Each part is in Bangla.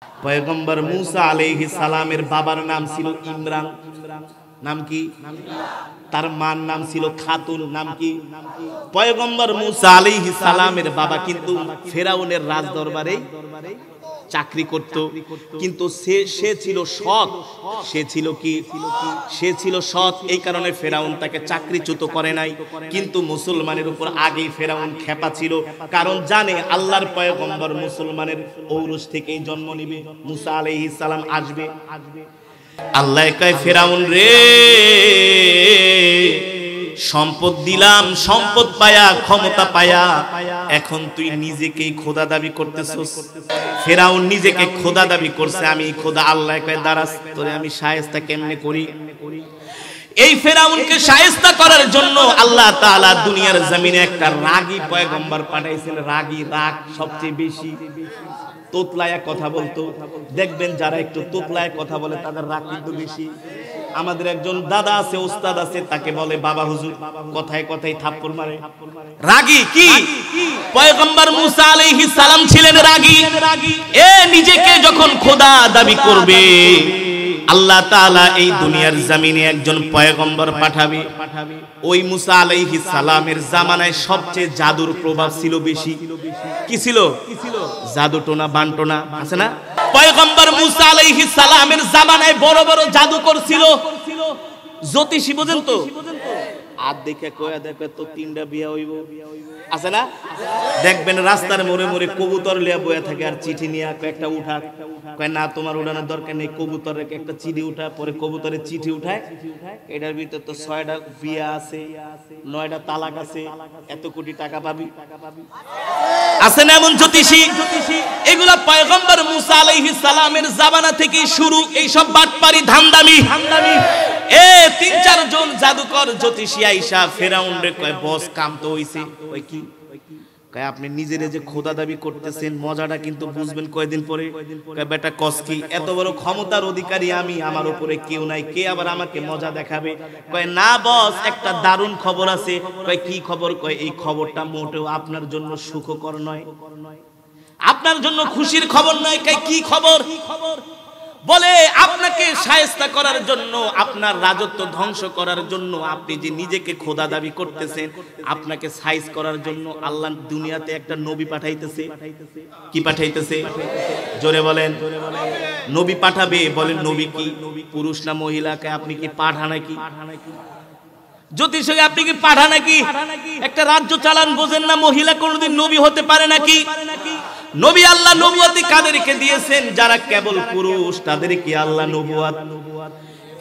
পয়গম্বর মুসা আলাইহিস সালামের বাবার নাম ছিল ইমরান। নাম কি? তার মার নাম ছিল খাতুন। নাম কি? পয়গম্বর মুসা আলাইহিস সালামের বাবা কিন্তু ফেরাউনের রাজ দরবারে চাকরি করত, কিন্তু সে ছিল সৎ। সে ছিল কি? সে ছিল সৎ। এই কারণে ফেরাউন তাকে চাকরিচ্যুত করে নাই। কিন্তু মুসলমানের উপর আগেই ফেরাউন খেপা ছিল, কারণ জানে আল্লাহর পয়গম্বর মুসলমানের ঔরস থেকেই জন্ম নিবে, মুসা আলাইহিস সালাম আসবে। আল্লাহ কয়, ফেরাউন রে, সম্পদ দিলাম, সম্পদ পায়া, ক্ষমতা পায়া, এখন তুই নিজেকেই খোদা দাবি করতেছস। ফেরাউন নিজেকে খোদা দাবি করছে, আমি খোদা। আল্লাহ কয়, দাঁড়াস, তোরে আমি শায়েস্তা কেমনে করি। এই ফেরাউনকে শায়েস্তা করার জন্য আল্লাহ তাআলা দুনিয়ার জমিনে একটা রাগী পয়গম্বর পাঠাইছেন। রাগী, রাগ সবচেয়ে বেশি, তোতলায়া কথা বলতো। দেখবেন যারা একটু তোতলায় কথা বলে তাদের রাগ কিন্তু বেশি। আমাদের একজন দাদা আছে, ওস্তাদ আছে, তাকে বলে বাবা হুজুর, কথায় কথায় থাপ্পড় মারে। রাগী কি? পয়গম্বর মুসা আলাইহিস সালাম ছিলেন রাগী। এ নিজেকে যখন খোদা দাবি করবে, আল্লাহ তাআলা এই দুনিয়ার জমিনে একজন পয়গম্বর পাঠাবে। ওই মুসা আলাইহিস সালামের জামানায় সবচেয়ে জাদুর প্রভাব ছিল বেশি। কি ছিল? জাদু টোনা বান্টনা আছে না? পয়গম্বর মুসা আলাইহিস সালামের জামানায় বড় বড় জাদুকর ছিল, জ্যোতিষী। বোঝেন তো? আর দেখে কয়া দেখে তো তিনটা বিয়া হইব, আছে না? দেখবেন রাস্তার মোড়ে মোড়ে কবুতর লিয়া বয়া থাকে, আর চিঠি নিয়ে একটা উঠা, কয় না তোমার উঠানোর দরকার নেই, কবুতর রেখে একটা চিঠি উঠা। পরে কবুতরের চিঠি উঠায়, এটার ভিতর তো 6টা বিয়া আছে, 9টা তালাক আছে, এত কোটি টাকা পাবি। আছে না এমন জ্যোতিষী? এগুলা পয়গম্বর মুসা আলাইহিস সালামের জামানা থেকে শুরু। এই সব বাটপারি ধান্দামি। এ 3-4 জন জাদুকর জ্যোতিষী আইসা ফেরাউন রে কয়, বস কাম তো হইছে। কয় কি? কয় আপনি নিজেরে যে খোদা দাবি করতেছেন, মজাটা কিন্তু বুঝবেন কয়দিন পরে। কয় বেটা কস কি? এত বড় ক্ষমতার অধিকারী আমি, আমার উপরে কেউ নাই, কে আবার আমাকে মজা দেখাবে? কয় না বস, একটা দারুণ খবর আছে। কয় কি খবর? কয় এই খবরটা মোটেও আপনার জন্য সুখকর নয়, আপনার জন্য খুশির খবর নয়। কয় কি খবর? বলে আপনাকে শায়েস্তা করার জন্য, আপনার রাজত্ব ধ্বংস করার জন্য, আপনি যে নিজেকে খোদা দাবি করতেছেন, আপনাকে সাইজ করার জন্য আল্লাহ দুনিয়াতে একটা নবী পাঠাইতেছে। কি পাঠাইতেছে? জোরে বলেন। নবী পাঠাবে। বলেন নবী কি? পুরুষ না মহিলাকে? আপনি কি পাঠা নাকি? জ্যোতিষ আপনি কি পাঠা নাকি? একটা রাজ্য চালান, বোঝেন না মহিলা কোনোদিন নবী হতে পারে নাকি? নবী আল্লাহ নবুয়তি কাদেরকে দিয়েছেন? যারা কেবল পুরুষ, তাদেরকে আল্লাহ নবুয়ত।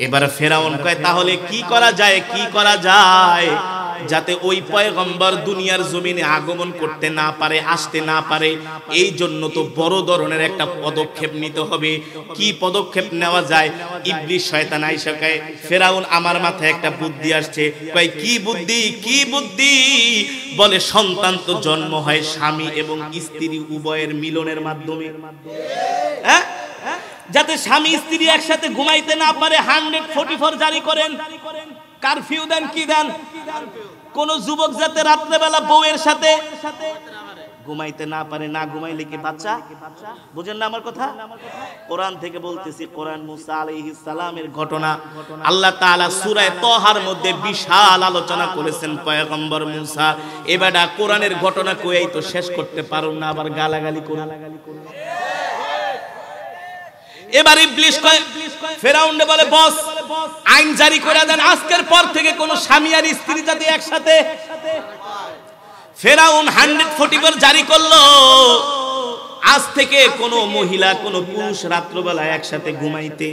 এবার ফেরাউন কয়, তাহলে কি করা যায়? কি করা যায় যাতে ওই পয়গম্বর দুনিয়ার জমিনে আগমন করতে না পারে, আসতে না পারে? এই জন্য তো বড় ধরনের একটা পদক্ষেপ নিতে হবে। কি পদক্ষেপ নেওয়া যায়? ইবলিস শয়তান আইসা কয়, ফেরাউন আমার মাথায় একটা বুদ্ধি আসছে। কয় কি বুদ্ধি? কি বুদ্ধি? বলে সন্তান তো জন্ম হয় স্বামী এবং স্ত্রী উভয়ের মিলনের মাধ্যমে। হ্যাঁ, যাতে স্বামী স্ত্রী একসাথে ঘুমাইতে না পারে 144 জারি করেন, কারফিউ দেন। কি দেন? কোন যুবক যাতে রাত্রেবেলা বউয়ের সাথে ঘুমাইতে না পারে। না ঘুমাইলে কি বাচ্চা? বুঝেন না আমার কথা? কোরআন থেকে বলতেছি, কোরআন মুসা আলাইহিস সালামের ঘটনা আল্লাহ তাআলা সূরা তাহার মধ্যে বিশাল আলোচনা করেছেন পয়গম্বর মুসা। এবারে কোরআনের ঘটনা কইই তো শেষ করতে পারো না, আবার গালাগালি করুন। এবার ইবলিস কয়, ফেরাউন বলে, বস আইন জারি করে দেন, আজকের পর থেকে কোন স্বামী আর স্ত্রী যাতে একসাথে। ফেরাউন 144 জারি করলো, আজ থেকে কোন মহিলা কোন পুরুষ রাত্রবেলা একসাথে ঘুমাইতে।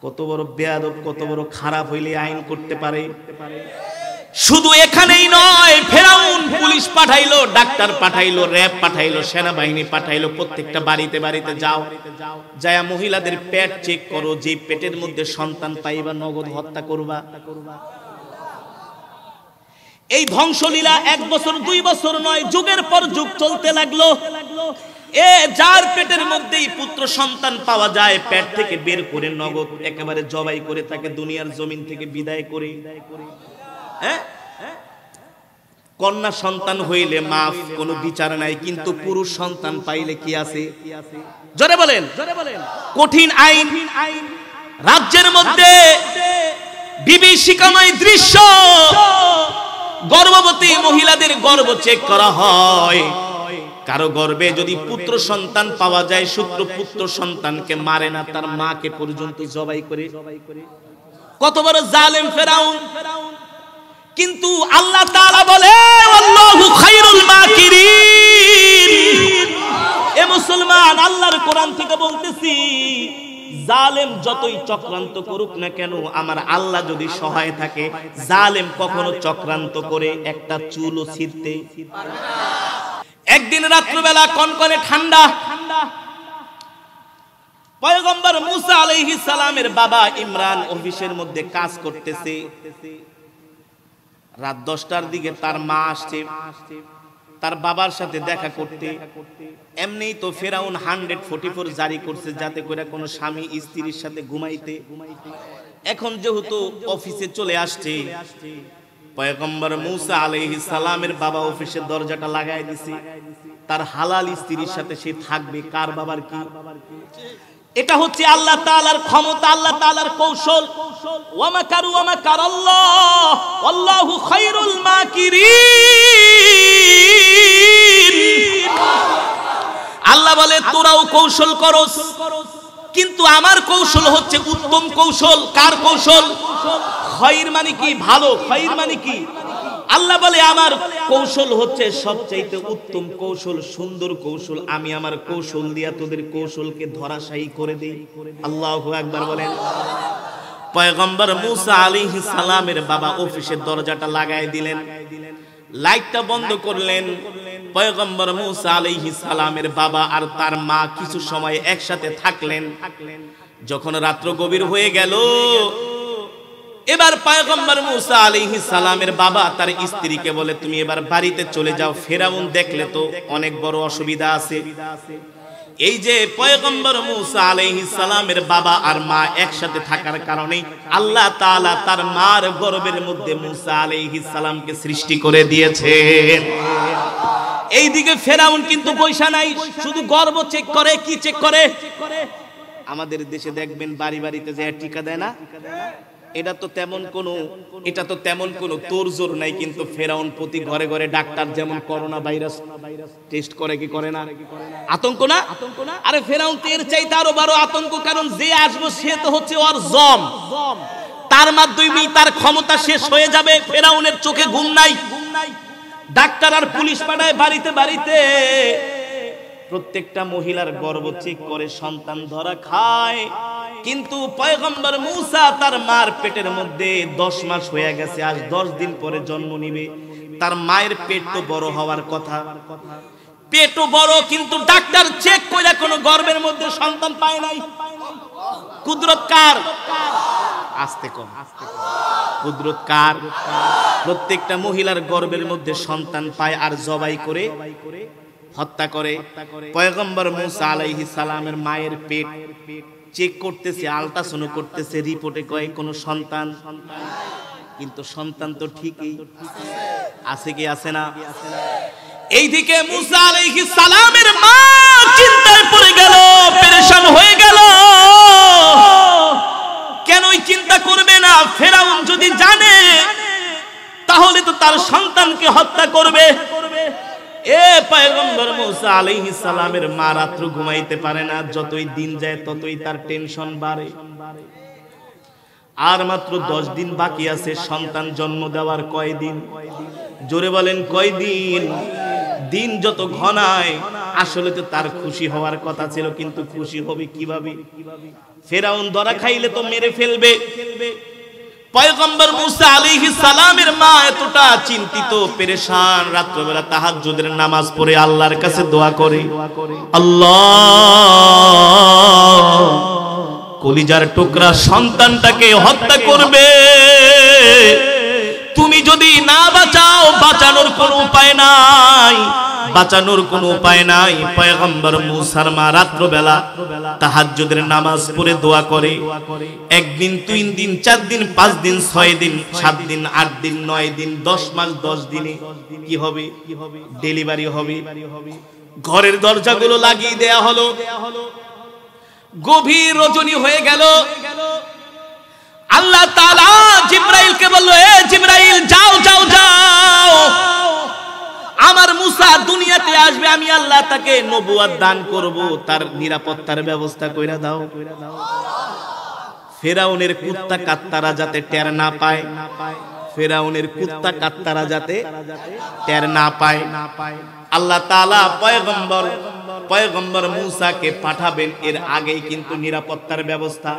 কত বড় বেয়াদব, কত বড় খারাপ হইলে আইন করতে পারে। শুধু এখানেই নয়, ফেরাউন পুলিশ পাঠাইলো, ডাক্তার পাঠাইলো, র‍্যাব পাঠাইলো, সেনাবাহিনী পাঠাইলো। প্রত্যেকটা বাড়িতে বাড়িতে যাও, যায়া মহিলাদের পেট চেক করো, যে পেটের মধ্যে সন্তান পাইবা নগদ হত্যা করবা। এই ধ্বংসলীলা 1 বছর 2 বছর নয়, যুগের পর যুগ চলতে লাগলো। এ যার পেটের মধ্যেই পুত্র সন্তান পাওয়া যায়, পেট থেকে বের করে নগদ একেবারে জবাই করে তাকে দুনিয়ার জমিন থেকে বিদায় করে। কন্যা সন্তান হইলে মাফ, কোনো বিচার নাই, কিন্তু পুরুষ সন্তান পাইলে কি আছে? জোরে বলেন, কঠিন আইন। রাজ্যের মধ্যে বিভীষিকাময় দৃশ্য, গর্ভবতী মহিলাদের গর্ভ চেক করা হয়। কারো গর্ভে যদি পুত্র সন্তান পাওয়া যায়, শুক্র পুত্র সন্তানকে মারে না, তার মাকে পর্যন্ত জবাই করে। কত বড় জালেম ফেরাউন! কিন্তু আল্লাহ তাআলা বলে আল্লাহু খায়রুল মাকিরিন। এ মুসলমান, আল্লাহর কোরআন থেকে বলতেছি, জালেম যতই চক্রান্ত করুক না কেন, আমার আল্লাহ যদি সহায় থাকে, জালেম কখনো চক্রান্ত করে একটা চুলও ছিঁড়তে পারবে না। একদিন রাত্রিবেলা কনকনে ঠান্ডা, পয়গম্বর মুসা আলাইহিস সালামের বাবা ইমরান অফিসের মধ্যে কাজ করতেছে। রাত 10টার দিকে তার মা আসছে তার বাবার সাথে দেখা করতে। এমনিই তো ফেরাউন 144 জারি করছে যাতে করে কোনো স্বামী স্ত্রীর সাথে ঘুমাইতে। এখন যেহেতু অফিসে চলে আসছে, পয়গম্বর মুসা আলাইহিস সালামের বাবা অফিসের দরজাটা লাগাই দিছে। তার হালাল স্ত্রীর সাথে সে থাকবে। কার বাবার কি? এটা হচ্ছে আল্লাহ তাআলার ক্ষমতা, আল্লাহ তাআলার কৌশল। ওয়া মাকারু ওয়া মাকারাল্লাহ আল্লাহু খায়রুল মাকিরিন। আল্লাহ বলে তোরাও কৌশল করস, কিন্তু আমার কৌশল হচ্ছে উত্তম কৌশল। কার কৌশল? খায়র মানে কি? ভালো। খায়র মানে কি? আল্লাহ বলে আমার কৌশল হচ্ছে সবচাইতে উত্তম কৌশল, সুন্দর কৌশল। আমি আমার কৌশল দিয়া তোদের কৌশলকে ধরাশায়ী করে দেই। আল্লাহু আকবার বলেন। পয়গম্বর মুসা আলাইহিস সালামের বাবা অফিসের দরজাটা লাগাই দিলেন, লাইটটা বন্ধ করলেন। পয়গম্বর মুসা আলাইহিস সালামের বাবা আর তার মা কিছু সময় একসাথে থাকলেন। যখন রাত্র গভীর হয়ে গেল, এবার পয়গম্বর মুসা আলাইহিস সালামের বাবা তার স্ত্রীকে বলে, তুমি এবার বাড়িতে চলে যাও, ফেরাউন দেখলে তো অনেক বড় অসুবিধা আছে। এই যে পয়গম্বর মুসা আলাইহিস সালামের বাবা আর মা একসাথে থাকার কারণে আল্লাহ তাআলা তার মার গর্ভের মধ্যে মুসা আলাইহিস সালামকে সৃষ্টি করে দিয়েছেন। এইদিকে ফেরাউন কিন্তু পয়সা নাই, শুধু গর্ভ চেক করে। কি চেক করে? আমাদের দেশে দেখবেন বাড়ি বাড়িতে যে টিকা দেয় না, এটা তো তেমন কোনো তোড়জোড় নাই। কিন্তু ফেরাউন প্রতি ঘরে ঘরে ডাক্তার, যেমন করোনা ভাইরাস টেস্ট করে কি করে না? আতঙ্ক না? আরে ফেরাউন এর চাইতে আরো বড় আতঙ্ক, কারণ যে আসবে সে তো হচ্ছে ওর জম, তার মাধ্যমেই তার ক্ষমতা শেষ হয়ে যাবে। ফেরাউনের চোখে ঘুম নাই, ডাক্তার আর পুলিশ পাঠায় বাড়িতে বাড়িতে। প্রত্যেকটা মহিলার গর্ভ চেক করে, সন্তান ধরা খায়। কিন্তু পয়গম্বর মুসা তার মার পেটের মধ্যে 10 মাস হয়ে গেছে, আজ 10 দিন পরে জন্ম নিবে। তার মায়ের পেট তো বড় হওয়ার কথা, পেটও বড়, কিন্তু ডাক্তার চেক করে কোনো গর্ভের মধ্যে সন্তান পায় নাই। কুদরত কার? আস্তে কম, কুদরত কার? প্রত্যেকটা মহিলার গর্ভের মধ্যে সন্তান পায় আর জবাই করে হত্যা করে। পয়গম্বর মুসা আলাইহিস সালামের মায়ের পেট চেক করতেছে, আল্ট্রাসাউন্ড করতেছে, রিপোর্টে কয় কোনো সন্তান, কিন্তু সন্তান তো ঠিকই আছে। কি আছে না? এইদিকে মুসা আলাইহিস সালামের মা চিন্তায় পড়ে গেল, পেরেশান হয়ে গেল। কেনই চিন্তা করবে না? ফেরাউন যদি জানে তাহলে তো তার সন্তানকে হত্যা করবে। এ পয়গম্বর মুসা আলাইহিস সালামের মা রাত্র ঘুমাইতে পারে না। যতই দিন যায় ততই তার টেনশন বাড়ে। আর মাত্র 10 দিন বাকি আছে সন্তান জন্ম দেওয়ার। কয়দিন? জোরে বলেন কয়দিন? দিন যত ঘনায়, আসলে তো তার খুশি হওয়ার কথা ছিল, কিন্তু খুশি হবে কিভাবে? ফেরাউন ধরা খাইলে তো মেরে ফেলবে। পয়গম্বর মুসা আলাইহিস সালামের মা এতটা চিন্তিত, পেরেশান, রাত্রিবেলা তাহাজ্জুদের নামাজ পড়ে আল্লাহর কাছে দোয়া করে, আল্লাহ কলিজার টুকরা সন্তানটাকে হত্যা করবে, তুমি যদি না বাঁচাও, বাঁচানোর কোনো উপায় নাই, বাঁচানোর কোনো উপায় নাই। পয়গম্বর মুসার মা রাত্রবেলা তাহাজ্জুদের নামাজ পড়ে দোয়া করে। একদিন, 3 দিন, 4 দিন, 5 দিন, 6 দিন, 7 দিন, 8 দিন, 9 দিন, 10 মাস 10 দিনে কি হবে? ডেলিভারি হবে। ঘরের দরজাগুলো লাগিয়ে দেয়া হলো। গভীর রজনী হয়ে গেল। আল্লাহ তাআলা জিবরাইলকে বলল, এ জিবরাইল, যাও যাও যাও, আমার মুসা দুনিয়াতে আসবে, আমি আল্লাহ তাকে নবুয়ত দান করব, তার নিরাপত্তার ব্যবস্থা কইরা দাও। ফেরাউনের কুত্তা কাত্তারা যাতে টের না পায়, ফেরাউনের কুত্তা কাত্তারা যাতে টের না পায়, আল্লাহ তাআলা পয়গম্বর মুসাকে পাঠাবেন। এর আগেই কিন্তু নিরাপত্তার ব্যবস্থা।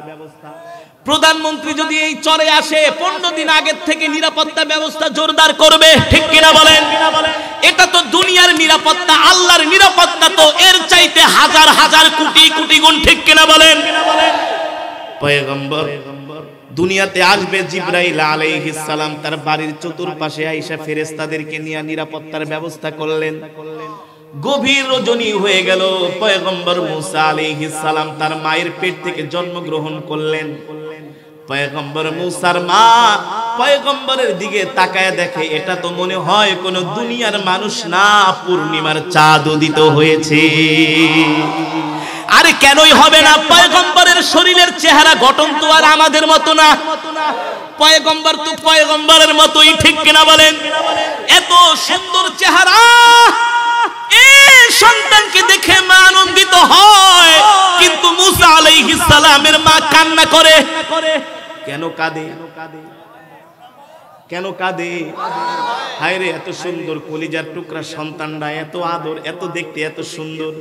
প্রধানমন্ত্রী যদি এই চরে আসে, 15 দিন আগের থেকে নিরাপত্তা ব্যবস্থা জোরদার করবে, ঠিক কিনা বলেন? এটা তো দুনিয়ার নিরাপত্তা। আল্লাহর নিরাপত্তা তো এর চাইতে হাজার হাজার কোটি কোটি গুণ, ঠিক কিনা বলেন? পয়গম্বর দুনিয়াতে আসবে, জিবরাইল আলাইহিস সালাম তার বাড়ির চতুর্পাশে আয়েশা ফেরেশতাদেরকে নিয়ে নিরাপত্তার ব্যবস্থা করলেন। গভীর রজনী হয়ে গেল। পয়গম্বর মুসা আলাইহিস সালাম তার মায়ের পেট থেকে জন্মগ্রহণ করলেন। পয়গম্বর মুসার মা পয়গম্বরের দিকে তাকায় দেখে, এটা তো মনে হয় কোন দুনিয়ার মানুষ না, পূর্ণিমার চাঁদ উদিত হয়েছে। আরে কেনই হবে না? পয়গম্বরের শরীরের চেহারা গঠন তো আর আমাদের মতো না। পয়গম্বর তো পয়গম্বরের মতোই, ঠিক কিনা বলেন? এত সুন্দর চেহারা, এই সন্তানকে দেখে মা আনন্দিত হয়, কিন্তু মুসা আলাইহিস সালামের মা কান্না করে। কেন কাঁদে? কেন কাঁদে? হায় রে, এত সুন্দর কলিজার টুকরা সন্তানরা, এত আদর, এত দেখতে এত সুন্দর,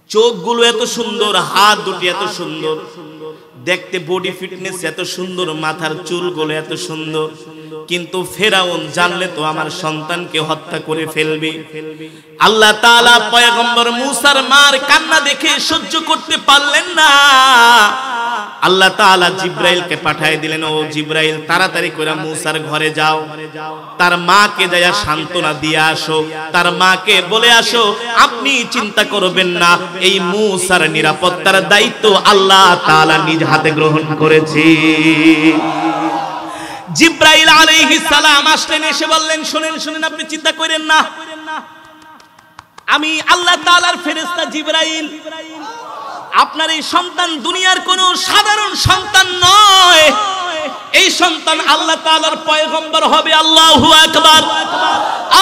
চোখগুলো এত সুন্দর, হাত দুটি এত সুন্দর, দেখতে বডি ফিটনেস এত সুন্দর, মাথার চুলগুলো এত সুন্দর, কিন্তু ফেরাউন জানলে তো আমার সন্তানকে হত্যা করে ফেলবে। আল্লাহ তাআলা পয়গম্বর মুসার মার কান্না দেখে সহ্য করতে পারলেন না। আল্লাহ তাআলা জিবরাইলকে পাঠিয়ে দিলেন, ও জিবরাইল, তাড়াতাড়ি করে মুসার ঘরে যাও, তার মাকে যায়া সান্ত্বনা দিয়ে আসো, তার মাকে বলে আসো, আপনি চিন্তা করবেন না, এই মুসার নিরাপত্তার দায়িত্ব আল্লাহ তাআলা নিজ হাতে গ্রহণ করেছে। জিবরাইল আলাইহিস সালাম আসলেন, এসে বললেন, শুনেন শুনেন, আপনি চিন্তা করেন না, আমি আল্লাহ তাআলার ফেরেশতা জিবরাইল। আপনার এই সন্তান দুনিয়ার কোনো সাধারণ সন্তান নয়, এই সন্তান আল্লাহ তাআলার পয়গম্বর হবে। আল্লাহু আকবার।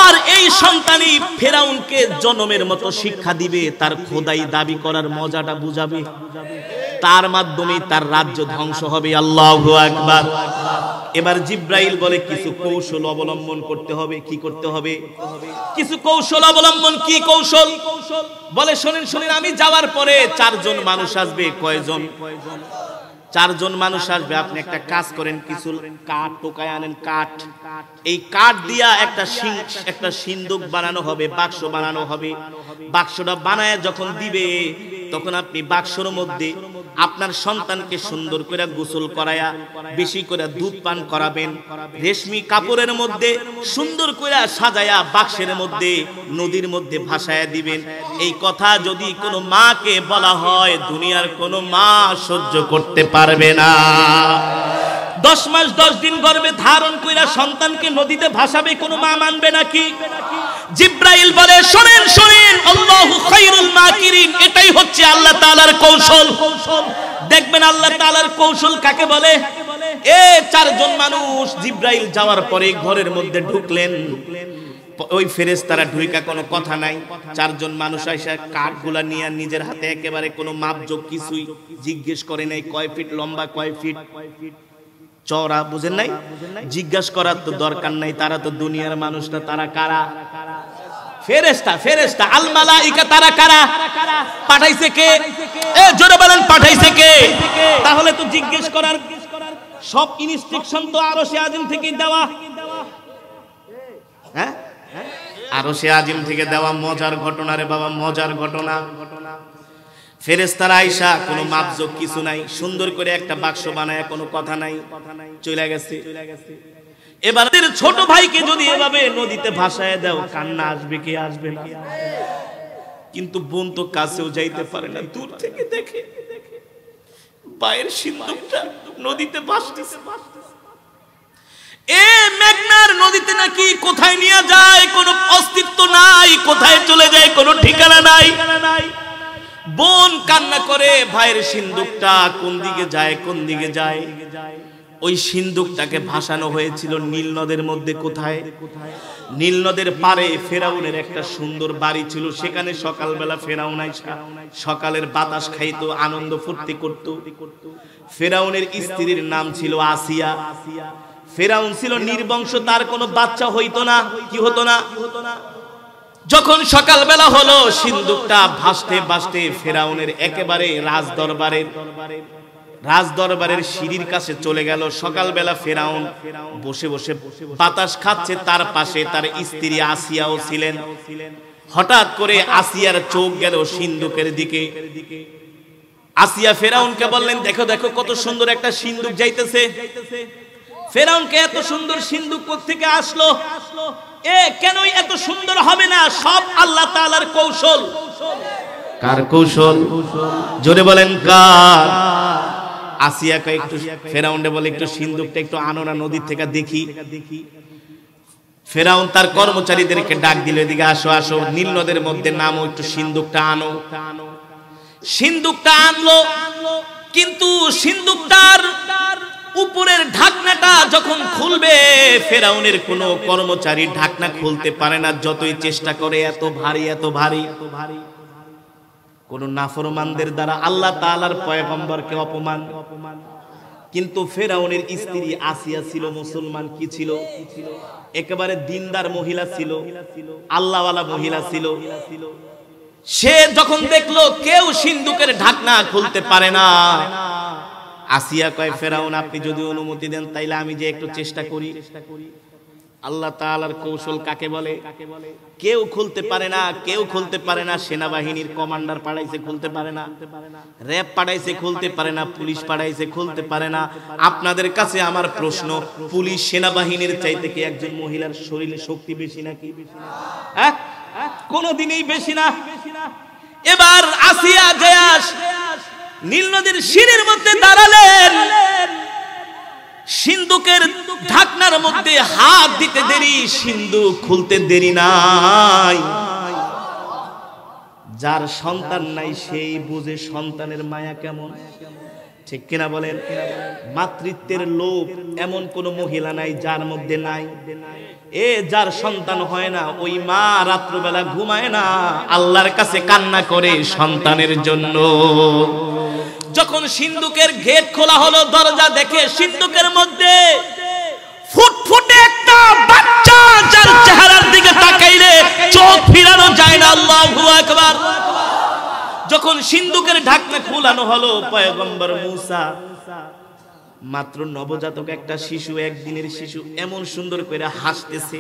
আর এই সন্তানই ফেরাউনকে জনমের মতো শিক্ষা দিবে, তার খোদাই দাবি করার মজাটা বুঝাবে, তার মাধ্যমে তার রাজ্য ধ্বংস হবে। আল্লাহু আকবার। এবার জিবরাইল বলে, কিছু কৌশল অবলম্বন করতে হবে। কি করতে হবে? কিছু কৌশল অবলম্বন। কি কৌশল? বলে, শুনেন শুনেন, আমি যাওয়ার পরে 4 জন মানুষ আসবে। কয়জন? 4 জন মানুষ আসবে। আপনি একটা কাজ করেন, কিছু কাঠ টোকায় আনেন, কাঠ। এই কাঠ দিয়া একটা সিন্দুক বানানো হবে, বাক্স বানানো হবে। বাক্সটা বানায় যখন দিবে, তখন আপনি বাক্সর মধ্যে আপনার সন্তানকে সুন্দর করে গোসল করায়া, বেশি করে দুধ পান করাবেন, রেশমি কাপড়ের মধ্যে সুন্দর করে সাজায়া বাক্সের মধ্যে নদীর মধ্যে ভাসায়া দিবেন। এই কথা যদি কোনো মাকে বলা হয়, দুনিয়ার কোনো মা সহ্য করতে পারবে না। 10 মাস 10 দিন গর্ভে ধারণ কইরা সন্তানকে নদীতে ভাসাবে, কোনো মা মানবে নাকি? জিবরাইল বলে, শুনেন শুনেন, আল্লাহু খায়রুল মাকিরিন, এটাই হচ্ছে আল্লাহ তাআলার কৌশল। দেখবেন আল্লাহ তাআলার কৌশল কাকে বলে। 4 জন মানুষ জিবরাইল যাওয়ার পরে ঘরের মধ্যে ঢুকলেন। ওই ফেরেশতারা ঢুইকা কোনো কথা নাই। 4 জন মানুষ আইসা কাঠগুলা নিয়ে নিজের হাতে একেবারে কোনো মাপজোক কিছুই জিজ্ঞেস করে নাই, কয় ফিট লম্বা, কয় ফিট চওড়া, বুঝেন নাই? জিজ্ঞাসা করার তো দরকার নাই, তারা তো দুনিয়ার মানুষ না। তারা কারা? ফেরেশতা। ফেরেশতা আল মালাইকা। তারা কারা? পাঠাইছে কে? জোরে বলেন, পাঠাইছে কে? তাহলে তো জিজ্ঞেস করার সব ইনস্ট্রাকশন তো আরশে আজিম থেকে দেওয়া। হ্যাঁ, আরশে আজিম থেকে দেওয়া। মজার ঘটনা রে বাবা, মজার ঘটনা। ফেরেশতারা আয়েশা কোনো মাপজোক কিছু নাই, সুন্দর করে একটা বাক্স বানায়, কোনো কথা নাই, চলে গেছে। এবার ছোট ভাইকে যদি এভাবে নদীতে ভাসায় দাও, কান্না আসবে কি আসবে না? কিন্তু বোন তো কাছেও যাইতে পারে না, দূর থেকে দেখে পায়ের সিন্দুকটা নদীতে ভাসতেছে। এ মেঘনার নদীতে নাকি কোথায় নিয়ে যায় কোনো অস্তিত্ব নাই, কোথায় চলে যায় কোনো ঠিকানা নাই। বোন কান্না করে, ভাইয়ের সিন্দুকটা কোন দিকে যায়, কোন দিকে যায়। ওই সিন্দুকটাকে ভাসানো হয়েছিল নীল নদের মধ্যে। কোথায়? নীল নদের পারে ফেরাউনের একটা সুন্দর বাড়ি ছিল, সেখানে সকালবেলা ফেরাউন আইসা সকালের বাতাস খাইতো, আনন্দ ফুর্তি করত। ফেরাউনের স্ত্রীর নাম ছিল আসিয়া। ফেরাউন ছিল নির্বংশ, তার কোনো বাচ্চা হইতো না। কি হতো না? যখন সকালবেলা হলো, সিন্দুকটা ভাসতে ভাসতে ফেরাউনের একেবারে রাজদরবারের সিঁড়ির কাছে চলে গেল। সকালবেলা ফেরাউন বসে বসে বাতাস খাচ্ছে, তার পাশে তার স্ত্রী আসিয়াও ছিলেন। হঠাৎ করে আসিয়ার চোখ গেল সিন্দুকের দিকে। আসিয়া ফেরাউনকে বললেন, দেখো দেখো কত সুন্দর একটা সিন্দুক যাইতেছে। ফেরাউনকে এত সুন্দর সিন্দুক কোত্থেকে আসলো? কেন এত সুন্দর হবে না? সব আল্লাহ তাআলার কৌশল। কার কৌশল? জোরে বলেন কার? আসিয়াকে একটু ফেরাউনকে বলে, একটু সিন্দুকটা একটু আনো না নদী থেকে দেখি। ফেরাউন তার কর্মচারীদেরকে ডাক দিল, এদিকে আসো আসো, নীল নদের মধ্যে নামো, একটু সিন্দুকটা আনো। সিন্দুকটা আনলো, কিন্তু সিন্দুকটার উপরের ঢাকনাটা যখন খুলবে, ফেরাউনের কোনো কর্মচারী ঢাকনা খুলতে পারে না, যতই চেষ্টা করে। এত ভারী, এত ভারী। কোন নাফরমানদের দ্বারা আল্লাহ তাআলার পয়গম্বরকে অপমান। কিন্তু ফেরাউনের স্ত্রী আসিয়া ছিল মুসলমান। কি ছিল? একেবারে দিনদার মহিলা ছিল, আল্লাহওয়ালা মহিলা ছিল। সে যখন দেখলো কেউ সিন্দুকের ঢাকনা খুলতে পারে না, আসিয়া কয়, ফেরাউন আপনি যদি অনুমতি দেন তাইলে আমি যে একটু চেষ্টা করি। আল্লাহ তাআলার কৌশল কাকে বলে? কেউ খুলতে পারে না, কেউ খুলতে পারে না। সেনাবাহিনীর কমান্ডার পাঠাইছে, খুলতে পারে না। র‍্যাব পাঠাইছে, খুলতে পারে না। পুলিশ পাঠাইছে, খুলতে পারে না। আপনাদের কাছে আমার প্রশ্ন, পুলিশ সেনাবাহিনীর চাইতে কি একজন মহিলার শরীরে শক্তি বেশি নাকি? হ্যাঁ, কোনদিনই বেশি না। এবার আসিয়া জায়াস নীল নদীর সিঁড়ির মধ্যে দাঁড়ালেন। সিন্দুকের ঢাকনার মধ্যে হাত দিতে দেরি, সিন্দুক খুলতে দেরি নাই। যার সন্তান নাই সেই বুঝে সন্তানের মায়া কেমন, ঠিক কিনা বলেন? মাতৃত্বের লোভ এমন কোন মহিলা নাই যার মধ্যে নাই। যার সন্তান হয় না, ওই মা রাত্রবেলা ঘুমায় না, আল্লাহর কাছে কান্না করে সন্তানের জন্য। যখন সিন্দুকের গেট খোলা হলো, দরজা দেখে সিন্দুকের মধ্যে ফুটফুটে একটা বাচ্চা, যার চেহারার দিকে তাকাইলে চোখ ফিরানো যায় না। আল্লাহু আকবার। যখন সিন্দুকের ঢাকনা খোলানো হলো, পয়গম্বর মূসা, মাত্র নবজাতক একটা শিশু, একদিনের শিশু, এমন সুন্দর করে হাসতেছে।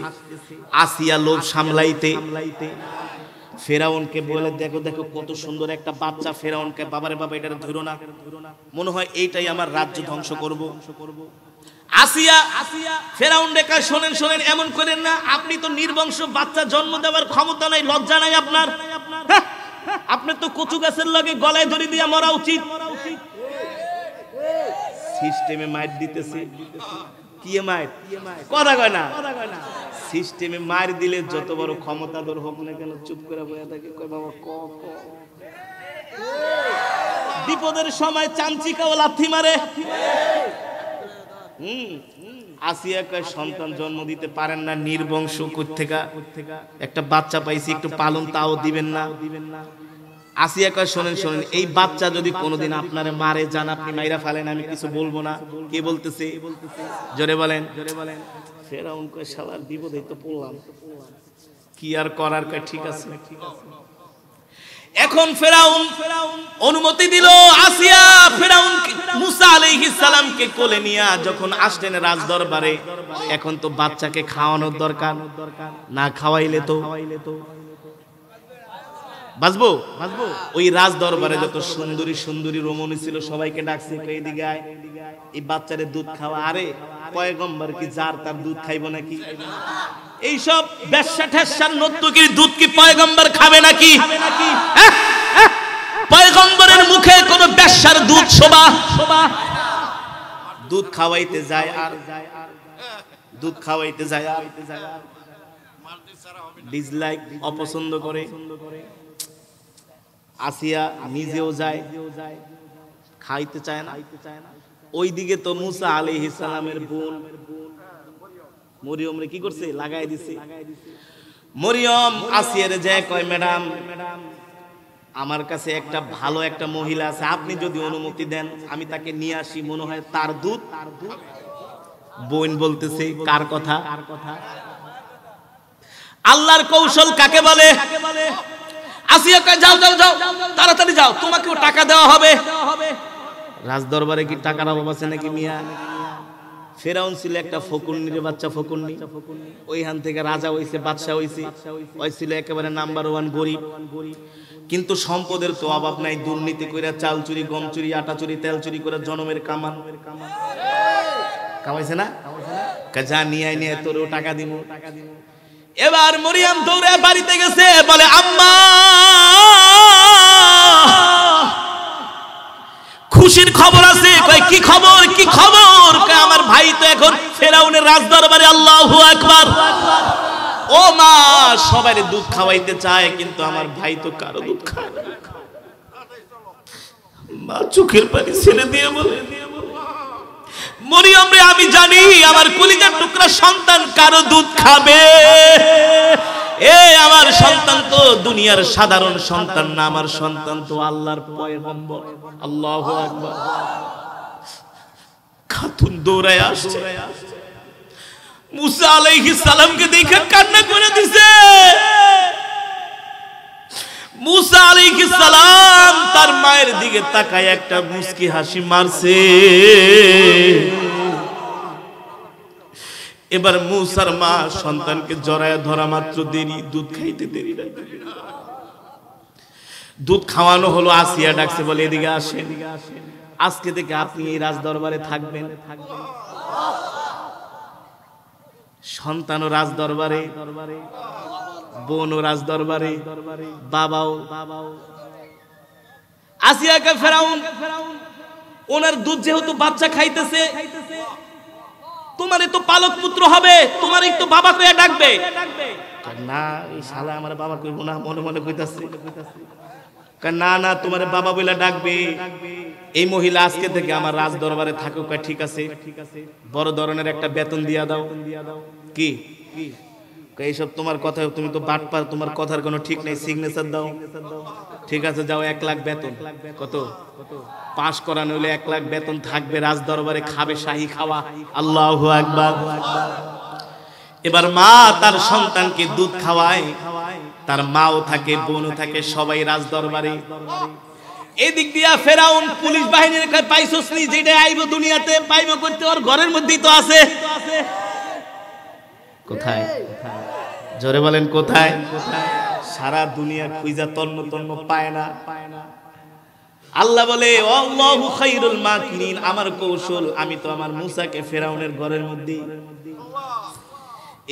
আসিয়া লোভ সামলাইতে ফেরাউনকে বলে, দেখো দেখো কত সুন্দর একটা বাচ্চা। ফেরাউনকে, বাবারে বাবা এটা ধরো না, মনে হয় এইটাই আমার রাজ্য ধ্বংস করব। আসিয়া ফেরাউন রেখা, শোনেন শোনেন, এমন করেন না, আপনি তো নির্বংশ, বাচ্চা জন্ম দেওয়ার ক্ষমতা নাই, লজ্জা নাই আপনার? আপনার তো কচু গাছের লগে গলায় ধরে দিয়া মরা উচিত। সিস্টেমে মাইর দিতেছে। কি মাইর? কথা কয় না। সিস্টেমে মার দিলে যত বড় ক্ষমতাধর হোক না কেন, চুপ করে বসে থাকে, কয় বাবা ক ক। বিপদের সময় চামচিকাও লাথি মারে। আসিয়া কয়, সন্তান জন্ম দিতে পারেন না, নির্বংশ কোত্থেকা একটা বাচ্চা পাইছি, একটু পালন তাও দিবেন না। আসিয়া কয়, শোনেন শোনেন, এই বাচ্চা যদি কোনোদিন আপনারে মারে যান, আপনি মাইরা ফেলেন, আমি কিছু বলবো না। কে বলতেছে? জোরে বলেন। ফেরাউন কয়, শালার বিপদে তো পড়লাম, কি আর করার? কয় ঠিক আছে। এখন ফেরাউন অনুমতি দিল। আসিয়া ফেরাউন মুসা আলাইহিস সালামকে কোলে নিয়ে যখন আসলেন রাজ দরবারে, এখন তো বাচ্চাকে খাওয়ানোর দরকার, না খাওয়াইলে তো বাঁচবো? ওই রাজ দরবারে যত সুন্দরী সুন্দরী রমণী ছিল সবাইকে ডাকছে, এইদিকে আয়, এই বাচ্চারে দুধ খাওয়া। আরে পয়গম্বর কি যার তার দুধ খাইবো নাকি? এইসব বেশ্যা ঠেসার নর্তকীর দুধ কি পয়গম্বর খাবে নাকি? পয়গম্বরের মুখে কোন বেশ্যার দুধ শোভা? দুধ খাওয়াইতে যায় আর দুধ খাওয়াইতে যায় আর ডিসলাইক, অপছন্দ করে। আসিয়া নিজেও যায়, খাইতে চায় না। ওইদিকে তো মুসা আলাইহিস সালামের বোন মরিয়ম রে কি করছে? লাগাই দিছে। মরিয়ম আসিয়ারে যায় কয়, ম্যাডাম আমার কাছে একটা ভালো একটা মহিলা আছে, আপনি যদি অনুমতি দেন আমি তাকে নিয়ে আসি, মনে হয় তার দুধ। বোন বলতেছে, কার কথা? আল্লাহর কৌশল কাকে বলে? আসিয়া কয়, যাও যাও যাও, তাড়াতাড়ি যাও, তোমাকেও টাকা দেওয়া হবে। রাজ দরবারে কি টাকার অভাব আছে নাকি মিয়া? ফেরাউন ছিল একটা ফকুন্নির বাচ্চা, ফকুন্নি। ওইখান থেকে রাজা হইছে, বাদশা হইছে। ওই ছিল একেবারে নাম্বার 1 গরিব। কিন্তু সম্পদের তো অভাব নাই। দুর্নীতি কইরা চাল চুরি, গম চুরি, আটা চুরি, তেল চুরি করে জনমের কামাইছে না? যা নিয়ে আয়, নিয়ে তোরও টাকা দিব। এবার মরিয়ম দৌড়ে বাড়িতে গেছে, বলে আম্মা খুশির খবর আছে। কয় কি খবর? কি খবর? কয় আমার ভাই তো এখন ফেরাউনের রাজ দরবারে। আল্লাহু আকবার। ও মা, সবাই দুধ খাওয়াইতে চায় কিন্তু আমার ভাই তো কারো দুধ খায় না। মা চোখের পানি ছেড়ে দিয়ে বলে, মরিয়ম রে আমি জানি আমার কলিজার টুকরা সন্তান কারো দুধ খাবে। এ আমার সন্তান তো দুনিয়ার সাধারণ সন্তান না, আমার সন্তান তো আল্লাহর পয়গম্বর। আল্লাহু আকবার। খাতুন দৌড়ায় আসছে, মুসা আলাইহিস সালামকে দেখে কান্না করে দিছে। মুসা আলাইহিস সালাম তার মায়ের দিকে তাকায় একটা মুস্কি হাসি মারছে। এবার মুসার মা সন্তানকে জড়ায় ধরা মাত্র দেরি, দুধ খাইতে দেরি না। দুধ খাওয়ানো হলো। আসিয়া ডাকছে, বলে এদিকে আসেন, আজকে থেকে আপনি এই রাজ দরবারে থাকবেন। সন্তানও রাজ দরবারে, বোনও রাজ দরবারে, বাবাও। আসিয়াকে ফেরাউন ওনার দুধ যেহেতু বাচ্চা খাইতেছে, তোমারই তো পালক পুত্র হবে, তোমারই তো বাবা কইয়া ডাকবে। না, এই শালা আমার বাবা কইব না, মনে মনে কইতাছে। না না, তোমার বাবা বইলা ডাকবে। এই মহিলা আজকে থেকে আমার রাজ দরবারে থাকুক। ঠিক আছে, বড় ধরনের একটা বেতন দিয়া দাও। কি এইসব তোমার কথা? তুমি তো বাটপার, তোমার কথার কোনো ঠিক নেই। সিগনেচার দাও। ঠিক আছে, যাও, 1 লাখ বেতন। কত? পাশ করানো হলে 1 লাখ বেতন থাকবে, রাজ দরবারে খাবে শাহী খাওয়া। আল্লাহু আকবার। এবার মা তার সন্তানকে দুধ খাওয়ায়, তার মাও থাকে, বোনও থাকে, সবাই রাজ দরবারে। এদিক দিয়া ফেরাউন পুলিশ বাহিনীর কয়, পাইছস নি? যেটা আইব দুনিয়াতে পাইব করতে, ওর ঘরের মধ্যেই তো আছে। কোথায়? জোরে বলেন কোথায়? সারা দুনিয়া খুঁজা তন্ন তন্ন পায় না। আল্লাহ বলে, আল্লাহু খায়রুল মাকিরিন, আমার কৌশল, আমি তো আমার মুসাকে ফেরাউনের ঘরের মধ্যে।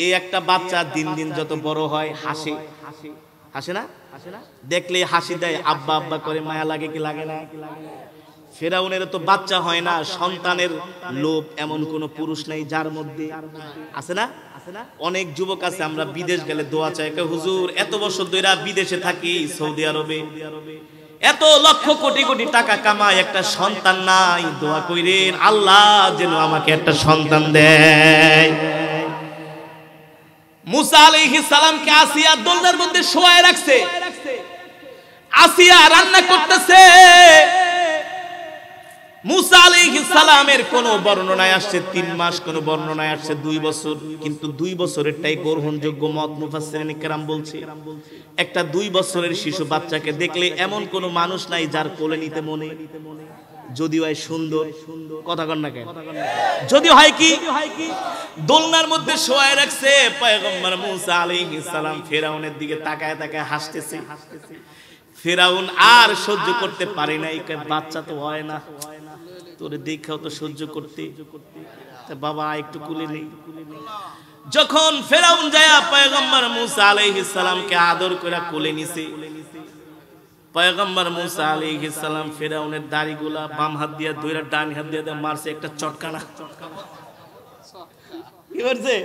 এই একটা বাচ্চা দিন দিন যত বড় হয় হাসে, হাসে না? দেখলে হাসি দেয়, আব্বা আব্বা করে, মায়া লাগে কি লাগে না? ফেরাউনের তো বাচ্চা হয় না, সন্তানের লোভ এমন কোন পুরুষ নাই যার মধ্যে আছে না? অনেক যুবক আছে, আমরা বিদেশ গেলে দোয়া চাই, হুজুর এত বছর ধরে বিদেশে থাকি, সৌদি আরবে এত লক্ষ কোটি কোটি টাকা কামাই, একটা সন্তান নাই, দোয়া কইরেন আল্লাহ যেন আমাকে একটা সন্তান দেয়। মুসা আলাইহিস সালামকে আসিয়া দোলনার মধ্যে শোয়ায় রাখছে। আসিয়া রান্না করতেছে। মুসা আলাইহিস সালামের কোন বর্ণনায় আসছে 3 মাস, কোন বর্ণনায় আসছে 2 বছর, কিন্তু 2 বছরেরটাই গ্রহণযোগ্য মত মুফাসসিরিন কেরাম বলছে। একটা 2 বছরের শিশু বাচ্চাকে দেখলে এমন কোন মানুষ নাই যার কোলে নিতে মনে, যদি হয় সুন্দর, কথা কন না কেন, যদি হয় কি দোলনার মধ্যে শোয়ায় রাখছে। পয়গম্বর মুসা আলাইহিস সালাম ফেরাউনের দিকে তাকায় তাকায় হাসতেছে। ফেরাউন আর সহ্য করতে পারে না, এই বাচ্চা তো হয় না, তোরে দেখাও তো সহ্য করতে, বাবা একটু কুলে নেই। যখন ফেরাউন যায় পয়গম্বর মুসা আলাইহিস সালামকে আদর করে কোলে নিছে, পয়গম্বর মুসা আলাইহিস সালাম ফেরাউনের দাড়িগুলা বাম হাত দিয়ে ধরে ডান হাত দিয়ে মারছে একটা চটকানা। কি করছে?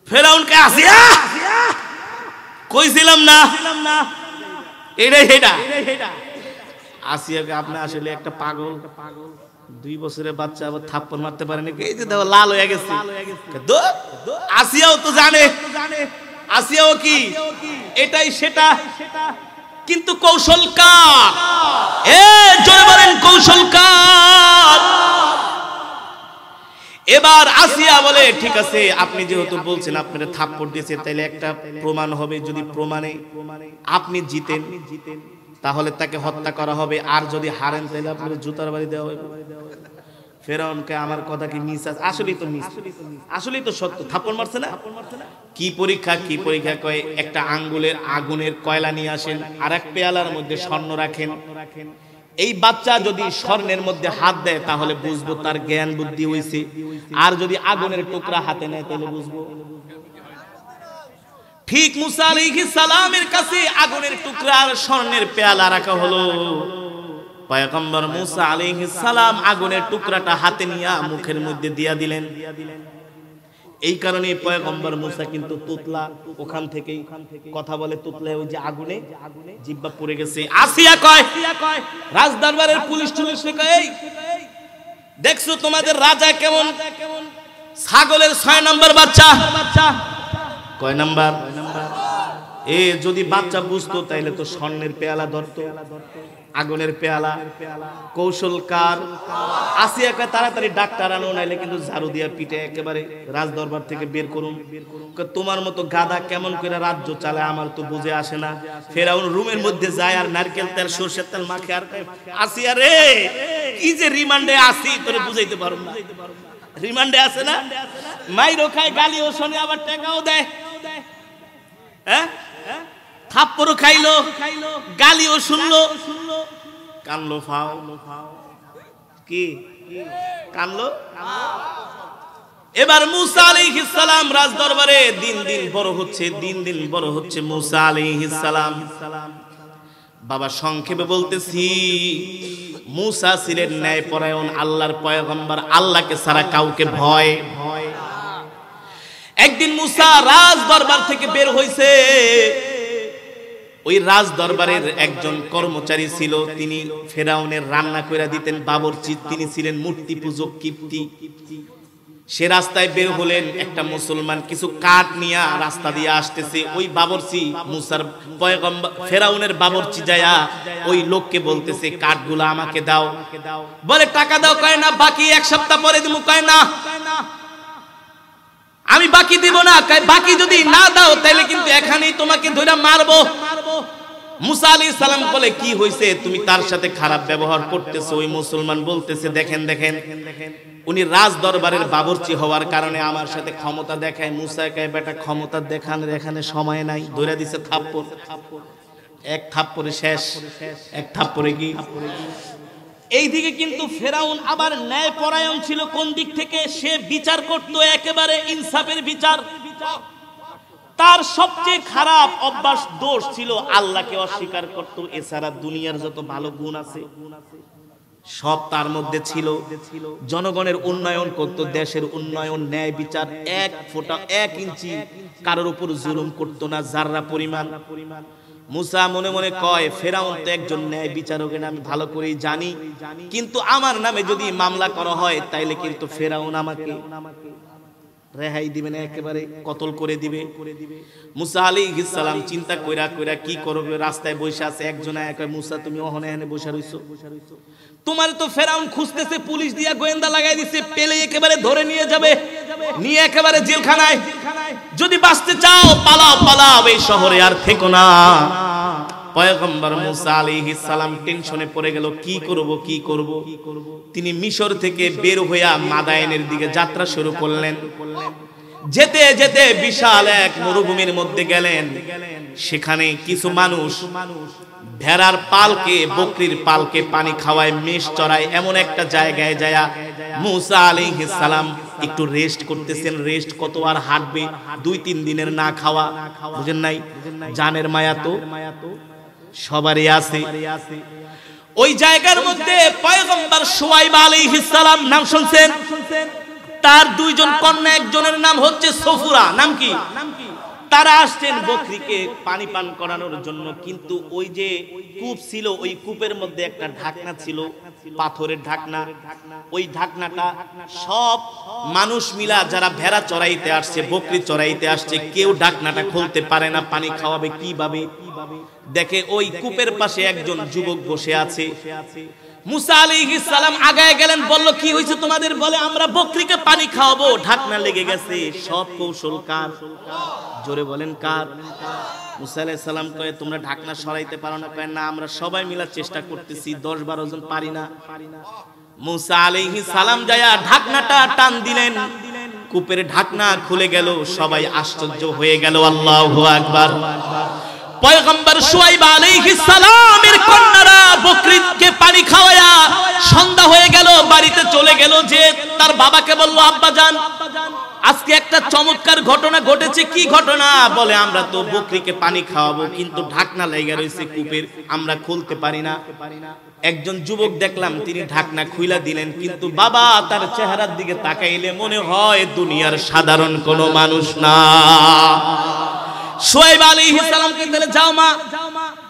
ফেরাউনকে আসিয়া কইছিলাম না এটা আসিয়াকে আপনি আসলে একটা পাগল, 2 বছরের বাচ্চা আবার থাপ্পড় মারতে পারে নাকি? এই যে দেখো লাল হয়ে গেছে। আসিয়াও তো জানে, আসিয়াও কি এটাই সেটা, কিন্তু কৌশলকার, জোরে বলেন কৌশলকার। এবার আসিয়া বলে ঠিক আছে, আপনি যেহেতু বলছেন আপনারা থাপ্পড় দিয়েছে, তাইলে একটা প্রমাণ হবে, যদি প্রমাণে আপনি জিতেন তাহলে তাকে হত্যা করা হবে, আর যদি হারেন তাহলে আপনাদের জুতার বাড়ি দেওয়া হবে। ফেরাউনকে আমার কথা কি মিস আছে? আসলেই তো মিস, আসলেই তো সত্য, থাপ্পড় মারছে না। কি পরীক্ষা, কি পরীক্ষা? কয় একটা আঙ্গুলের আগুনের কয়লা নিয়ে আসেন, আর এক পেয়ালার মধ্যে স্বর্ণ রাখেন, এই বাচ্চা যদি স্বর্ণের মধ্যে হাত দেয় তাহলে বুঝবো তার জ্ঞান বুদ্ধি হয়েছে, আর যদি আগুনের টুকরা হাতে নেয় তাহলে বুঝবো। ঠিক মুসা আলাইহিস সালামের কাছে আগুনের টুকরা আর স্বর্ণের পেয়ালা রাখা হলো। পয়গম্বর মুসা আলাইহিস সালাম আগুনের টুকরাটা হাতে নিয়ে মুখের মধ্যে দিয়া দিলেন। এই কারণে পয়গম্বর মুসা কিন্তু তুতলা, ওখান থেকেই কথা বলে, তুতলা ওই যে আগুনে জিহ্বা পড়ে গেছে। আসিয়া কয়, রাজদরবারের পুলিশ কয়, এই দেখছো তোমাদের রাজা কেমন ছাগলের 6 নম্বর বাচ্চা। কয় নাম্বার? এ যদি বাচ্চা বুঝতো তাইলে তো স্বর্ণের পেয়ালা ধরতো, আগুনের পেয়ালা। কৌশলকার। আসিয়াকে তাড়াতাড়ি ডাক্তার আনো, নাইলে কিন্তু ঝাড়ু দিয়া পিঠে একেবারে রাজদরবার থেকে বের করুন। তোমার মতো গাধা কেমন করে রাজ্য চালায় আমার তো বুঝে আসে না। ফেরাউন রুমের মধ্যে যায় আর নারকেল তেল সরষের তেল মাখে আর আসিয়া রে কি যে রিমান্ডে আসি তোরে বুঝাইতে পারব না। রিমান্ডে আছে না, মাইরও খায়, গালিও শোনে, আবার টাকাও দেয়, হ্যাঁ থাপ্পড়ও খাইলো, গালিও শুনলো, কানলো, ফাও কি কানলো। এবার মুসা আলাইহিস সালাম রাজদরবারে দিন দিন বড় হচ্ছে, দিন দিন বড় হচ্ছে মুসা আলাইহিস সালাম। বাবা সংক্ষেপে বলতেছি, মুসা ছিলেন ন্যায়পরায়ণ আল্লাহর পয়গম্বর, আল্লাহকে ছাড়া কাউকে ভয়। একদিন মুসা রাজ দরবার থেকে বের হইছে, ওই রাজ দরবারের একজন কর্মচারী ছিল, তিনি ফেরাউনের রান্না কইরা দিতেন, বাবরচি, তিনি ছিলেন মূর্তি পূজক কিপ্তি। সে রাস্তায় বের হলেন, একটা মুসলমান কিছু কাঠ নিয়ে রাস্তা দিয়ে আসতেছে। ওই বাবরচি মুসার পয়গম্বর ফেরাউনের বাবরচি যায়া ওই লোককে বলতেছে কাঠগুলো আমাকে দাও। বলে টাকা দাও, কয় না বাকি 1 সপ্তাহ পরে দিমু। কয় না আমি বাকি দিব না, বাকি যদি না দাও তাহলে কিন্তু এখানেই তোমাকে ধরে মারবো। মুসা আলাইহিস সালাম বলে কি হইছে, তুমি তার সাথে খারাপ ব্যবহার করতেছো। ওই মুসলমান বলতেছে দেখেন দেখেন, উনি রাজ দরবারের বাবরচি হওয়ার কারণে আমার সাথে ক্ষমতা দেখায়। মুসা কয় বেটা ক্ষমতা দেখানোর এখানে সময় নাই, ধরে দিছে থাপ্পড়। এক থাপ্পড়ে শেষ, এক থাপ্পড়ে কি। এইদিকে কিন্তু ফেরাউন আবার ন্যায়পরায়ণ ছিল। কোন দিক থেকে? সে বিচার করত একেবারে ইনসাফের বিচার। তার সবচেয়ে খারাপ অভ্যাস, দোষ ছিল আল্লাহকে অস্বীকার করত। এছাড়া দুনিয়ার যত ভালো গুণ আছে সব তার মধ্যে ছিল। জনগণের উন্নয়ন করত, দেশের উন্নয়ন, ন্যায় বিচার, 1 ফোঁটা 1 ইঞ্চি কারোর উপর জুলুম করত না, যাররা পরিমাণ। মুসা মনে মনে কয় ফেরাউন তো একজন ন্যায় বিচারক, আমি ভালো করেই জানি, কিন্তু আমার নামে যদি মামলা করা হয় তাইলে কিন্তু ফেরাউন আমাকে রেহাই দিবে না, একেবারে কতল করে দিবে। মুসা আলাইহিস সালাম চিন্তা কইরা কইরা কি করবে, রাস্তায় বসে আছে। একজন কয় মুসা তুমি ওখানে এখানে বসে রইছো, তোমার তো ফেরাউন খুঁজতেছে, পুলিশ দিয়া গোয়েন্দা লাগাই দিছে, পেলে একেবারে ধরে নিয়ে যাবে, নিয়ে একেবারে জেলখানায়। যদি বাঁচতে চাও পালাও, পালাও, এই শহরে আর থেকো না। পয়গম্বর মুসা আলাইহিস সালাম টেনশনে পড়ে গেল, কি করব কি করব। তিনি মিশর থেকে বের হইয়া মাদায়েনের দিকে যাত্রা শুরু করলেন। যেতে যেতে বিশাল এক মরুভূমির মধ্যে গেলেন। সেখানে কিছু মানুষ ভেড়ার পালকে বকরির পালকে পানি খাওয়ায় মেষ চড়ায় এমন একটা জায়গায় যায় মুসা আলাইহিস সালাম একটু রেস্ট করতেছেন। রেস্ট কত আর হাঁটবে, 2-3 দিনের না খাওয়া, বুঝেন নাই? জানের মায়া তো সবারই আছে। ওই জায়গার মধ্যে পয়গম্বর শুআয়ব আলাইহিস সালাম, নাম শুনছেন? তার 2 জন কন্যা, একজনের নাম হচ্ছে সফুরা। নাম কি? তারা আসছেন বকরিকে পানি পান করানোর জন্য, কিন্তু ওই যে কূপ ছিল, ওই কূপের মধ্যে একটা ঢাকনা ছিল, পাথরের ঢাকনা। ওই ঢাকনাটা সব মানুষ মিলা যারা ভেড়া চড়াইতে আসছে, বকরি চড়াইতে আসছে, কেউ ঢাকনাটা খুলতে পারে না। পানি খাওয়াবে কিভাবে? দেখে ওই কূপের পাশে একজন যুবক বসে আছে। মুসা আলাইহিস সালাম আগায় গেলেন, বলল কি হয়েছে তোমাদের? বলে আমরা বকরিকে পানি খাওয়াবো, ঢাকনা লেগে গেছে। সব কৌশল কার? জোরে বলেন কার? মুসা আলাইহিস সালাম কয় তোমরা ঢাকনা সরাইতে পারো না? কয় না, আমরা সবাই মিলে চেষ্টা করতেছি, 10-12 জন পারি না। মুসা আলাইহিস সালাম যায়া ঢাকনাটা টান দিলেন, কূপের ঢাকনা খুলে গেল। সবাই আশ্চর্য হয়ে গেল। আল্লাহু আকবার। পয়গম্বর শুআয়ব আলাইহিস সালামের কন্যারা বকরিকে পানি খাওয়ায়া সন্ধ্যা হয়ে গেল, বাড়িতে চলে গেল। যে তার বাবাকে বলল, আব্বা জান আজকে একটা চমৎকার ঘটনা ঘটেছে। কি ঘটনা? বলে আমরা তো বকরিকে পানি খাওয়াবো, কিন্তু ঢাকনা লেগে রয়েছে কূপের, আমরা খুলতে পারি না। একজন যুবক দেখলাম তিনি ঢাকনা খুইলা দিলেন, কিন্তু বাবা তার চেহারার দিকে তাকাইলে মনে হয় দুনিয়ার সাধারণ কোনো মানুষ না। শুআয়ব আলাইহিস সালামকে বলে, যাও মা,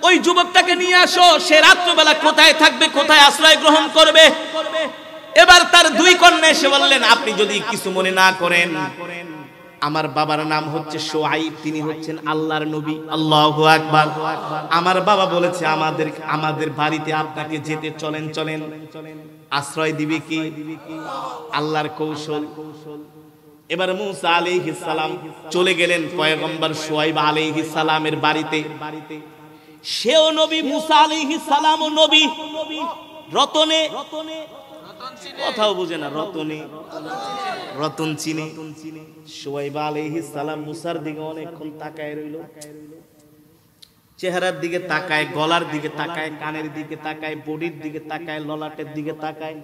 ওই যুবকটাকে নিয়ে আসো। সে রাত্রিবেলা কোথায় থাকবে, কোথায় আশ্রয় গ্রহণ করবে? এবার তার 2 কন্যা এসে বললেন, আপনি যদি কিছু মনে না করেন, আমার বাবার নাম হচ্ছে শুআয়ব, তিনি হচ্ছেন আল্লাহর নবী। আল্লাহু আকবার। আমার বাবা বলেছে আমাদের বাড়িতে আপনাকে যেতে, চলেন চলেন। আশ্রয় দিবে কি? আল্লাহর কৌশল। এবার মুসা আলাইহিস সালাম চলে গেলেন পয়গম্বর শুআয়ব আলাইহিস সালামের বাড়িতে। সেও নবী, মুসা আলাইহিস সালামও নবী। রতনে কথাও বুঝে না, রতন চিনে। শুআয়ব আলাইহিস সালাম মুসার দিকে অনেকক্ষণ তাকায় রইল। চেহারার দিকে তাকায়, গলার দিকে তাকায়, কানের দিকে তাকায়, বডির দিকে তাকায়, ললাটের দিকে তাকায়।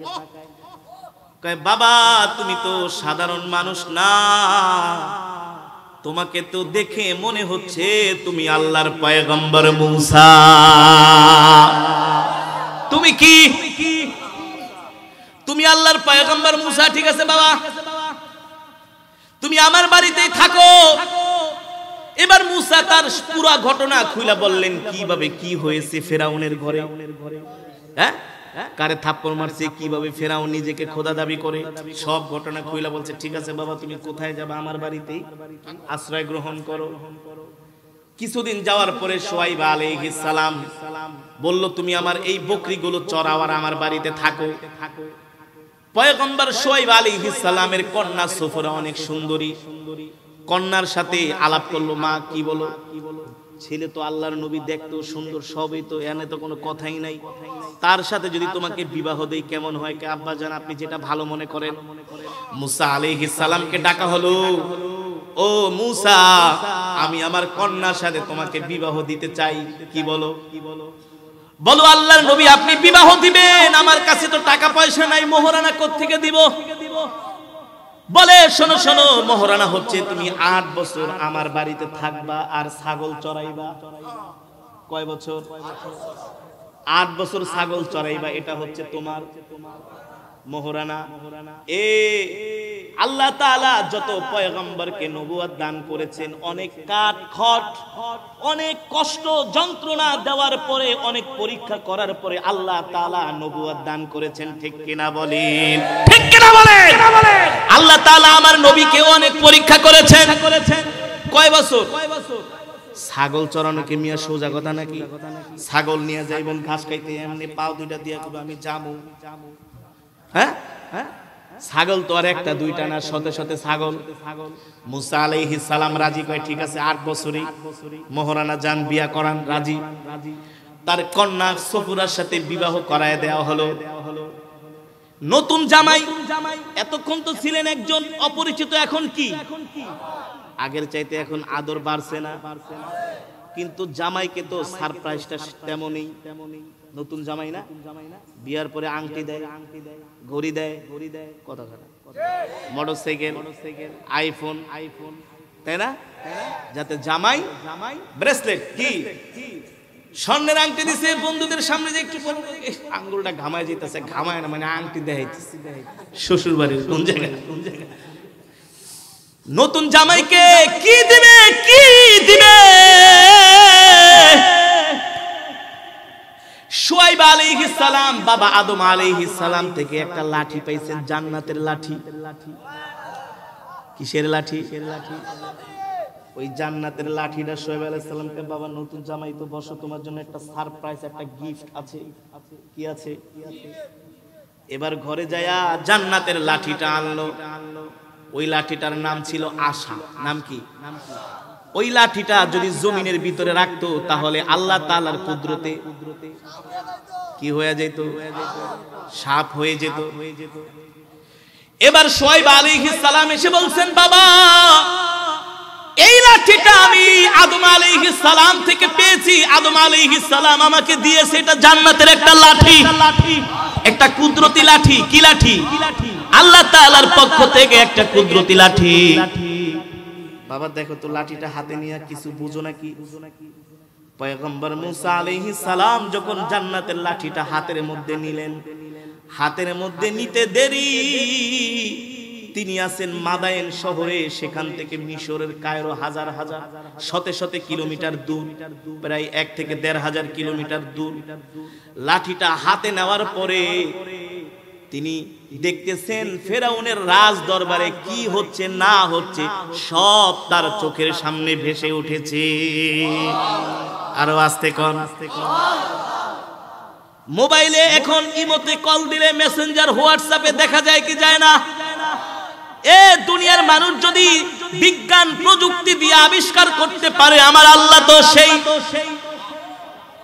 কয় বাবা তুমি তো সাধারণ মানুষ না, তোমাকে তো দেখে মনে হচ্ছে তুমি আল্লাহর পয়গম্বর মুসা। তুমি কি? তুমি আল্লাহর পয়গম্বর মুসা। ঠিক আছে বাবা, তুমি আমার বাড়িতেই থাকো। এবার মুসা তার পুরো ঘটনা খুইলা বললেন, কিভাবে কি হয়েছে ফেরাউনের ঘরে, হ্যাঁ কারে থাপ্পড় মারছে, কিভাবে ফেরাউন নিজেকে খোদা দাবি করে, সব ঘটনা খুইলা বলছে। ঠিক আছে বাবা, তুমি কোথায় যাবে? আমার বাড়িতেই আশ্রয় গ্রহণ করো। কিছুদিন যাওয়ার পরে শুআয়ব আলাইহিস সালাম বলল, তুমি আমার এই বকরিগুলো চড়াও আর আমার বাড়িতে থাকো। পয়গম্বর শুআয়ব আলাইহিস সালামের কন্যা সফরা অনেক সুন্দরী, কন্যার সাথে আলাপ করলো। মা কি বলো? ছেলে তো আল্লাহর নবী, দেখতো সুন্দর, সবই তো, এনে তো কোনো কথাই নাই। তার সাথে যদি তোমাকে বিবাহ দেই কেমন হয়? কে আব্বা জান আপনি যেটা ভালো মনে করেন। মুসা আলাইহিস সালামকে ডাকা হলো, ও মুসা, আমি আমার কন্যার সাথে তোমাকে বিবাহ দিতে চাই। কি বলো? বলো আল্লাহর নবী আপনি বিবাহ দিবেন, আমার কাছে তো টাকা পয়সা নাই, মোহরানা কোত্থেকে দিব? বলে শোনো শোনো, মোহরানা হচ্ছে তুমি 8 বছর আমার বাড়িতে থাকবা আর ছাগল চড়াইবা। কয় বছর? 8 বছর ছাগল চড়াইবা, এটা হচ্ছে তোমার মোহরানা। আল্লাহ তাআলা যত পয়গম্বরকে নবুয়ত দান করেছেন, অনেক কাঠ খট, অনেক কষ্ট যন্ত্রণা দেওয়ার পরে, অনেক পরীক্ষা করার পরে আল্লাহ তাআলা নবুয়ত দান করেছেন। ঠিক কিনা বলেন? ঠিক কিনা বলেন? আল্লাহ তাআলা আমার নবীকে অনেক পরীক্ষা করেছেন। কয় বছর? ছাগল চড়ানো কি মিয়া সোজা কথা নাকি? ছাগল নিয়ে যাইবেন ঘাস খাইতে, এমনি পাও দুইটা দিয়া কবে আমি যাবো? হ্যাঁ, ছাগল তো আর একটা দুইটা না, শতে শতে ছাগল। মুসা আলাইহিস সালাম রাজি, কয় ঠিক আছে 8 বছরই মোহরানা যান, বিয়া করান। রাজি। তার কন্যা সফুরার সাথে বিবাহ করায় দেওয়া হলো। নতুন জামাই, এতক্ষণ তো ছিলেন একজন অপরিচিত, এখন কি? আগের চাইতে এখন আদর বাড়ছে না? কিন্তু জামাইকে তো সারপ্রাইজটা তেমনই, নতুন জামাই না, বিয়ার পরে আংটি দেয়, ঘড়ি দেয়, কথা মোটরসাইকেল, আইফোন, তাই না? যাতে জামাই ব্রেসলেট কি স্বর্ণের আংটি দিছে, বন্ধুদের সামনে যে একটু আঙ্গুলটা ঘামায় যেতেছে, ঘামায় না মানে আংটি দেখাইতেছে। শ্বশুর বাড়ির কোন জায়গায় নতুন জামাইকে কি দিবে, কি দিবে? শুআয়ব আলাইহিস সালাম বাবা আদম আলাইহিস সালাম থেকে একটা লাঠি পাইছেন, জান্নাতের লাঠি। কিসের লাঠি? ওই জান্নাতের লাঠিটা শুআয়ব আলাইহিস সালামকে, বাবা নতুন জামাই তো বসো, তোমার জন্য একটা সারপ্রাইজ, একটা গিফট আছে। কি আছে? এবার ঘরে যায়া জান্নাতের লাঠিটা আনলো। ওই লাঠিটার নাম ছিল আশা। নাম কি? ওই লাঠিটা যদি জমিনের ভিতরে রাখতো তাহলে আল্লাহ তাআলার কুদরতে কি হয়ে যেত? সাপ হয়ে যেত। এবার শুআয়ব আলাইহিস সালাম এসে বলছেন, বাবা এই লাঠিটা আমি আদম আলাইহিস সালাম থেকে পেয়েছি, আদম আলাইহিস সালাম আমাকে দিয়েছে, এটা জান্নাতের একটা লাঠি, একটা কুদরতি লাঠি। কি লাঠি? আল্লাহ তাআলার পক্ষ থেকে একটা কুদরতি লাঠি। বাবা দেখো তো লাঠিটা হাতে নিয়ে কিছু বুঝো নাকি? পয়গম্বর মুসা আলাইহিস সালাম যখন জান্নাতের লাঠিটা হাতের মধ্যে নিলেন, হাতের মধ্যে নিতে দেরি, তিনি আছেন মাদায়েন শহরে, সেখান থেকে মিশরের কায়রো হাজার হাজার শতে শতে কিলোমিটার দূর, প্রায় 1 থেকে 1,500 কিলোমিটার দূর। লাঠিটা হাতে নেওয়ার পরে তিনি দেখতেছেন ফেরাউনের রাজ দরবারে কি হচ্ছে না হচ্ছে সব তার চোখের সামনে ভেসে উঠেছে। আরো আস্তে কোন, মোবাইলে এখন ইমোতে কল দিলে, মেসেঞ্জার, হোয়াটসঅ্যাপে দেখা যায় কি যায় না? এ দুনিয়ার মানুষ যদি বিজ্ঞান প্রযুক্তি দিয়ে আবিষ্কার করতে পারে, আমার আল্লাহ তো সেই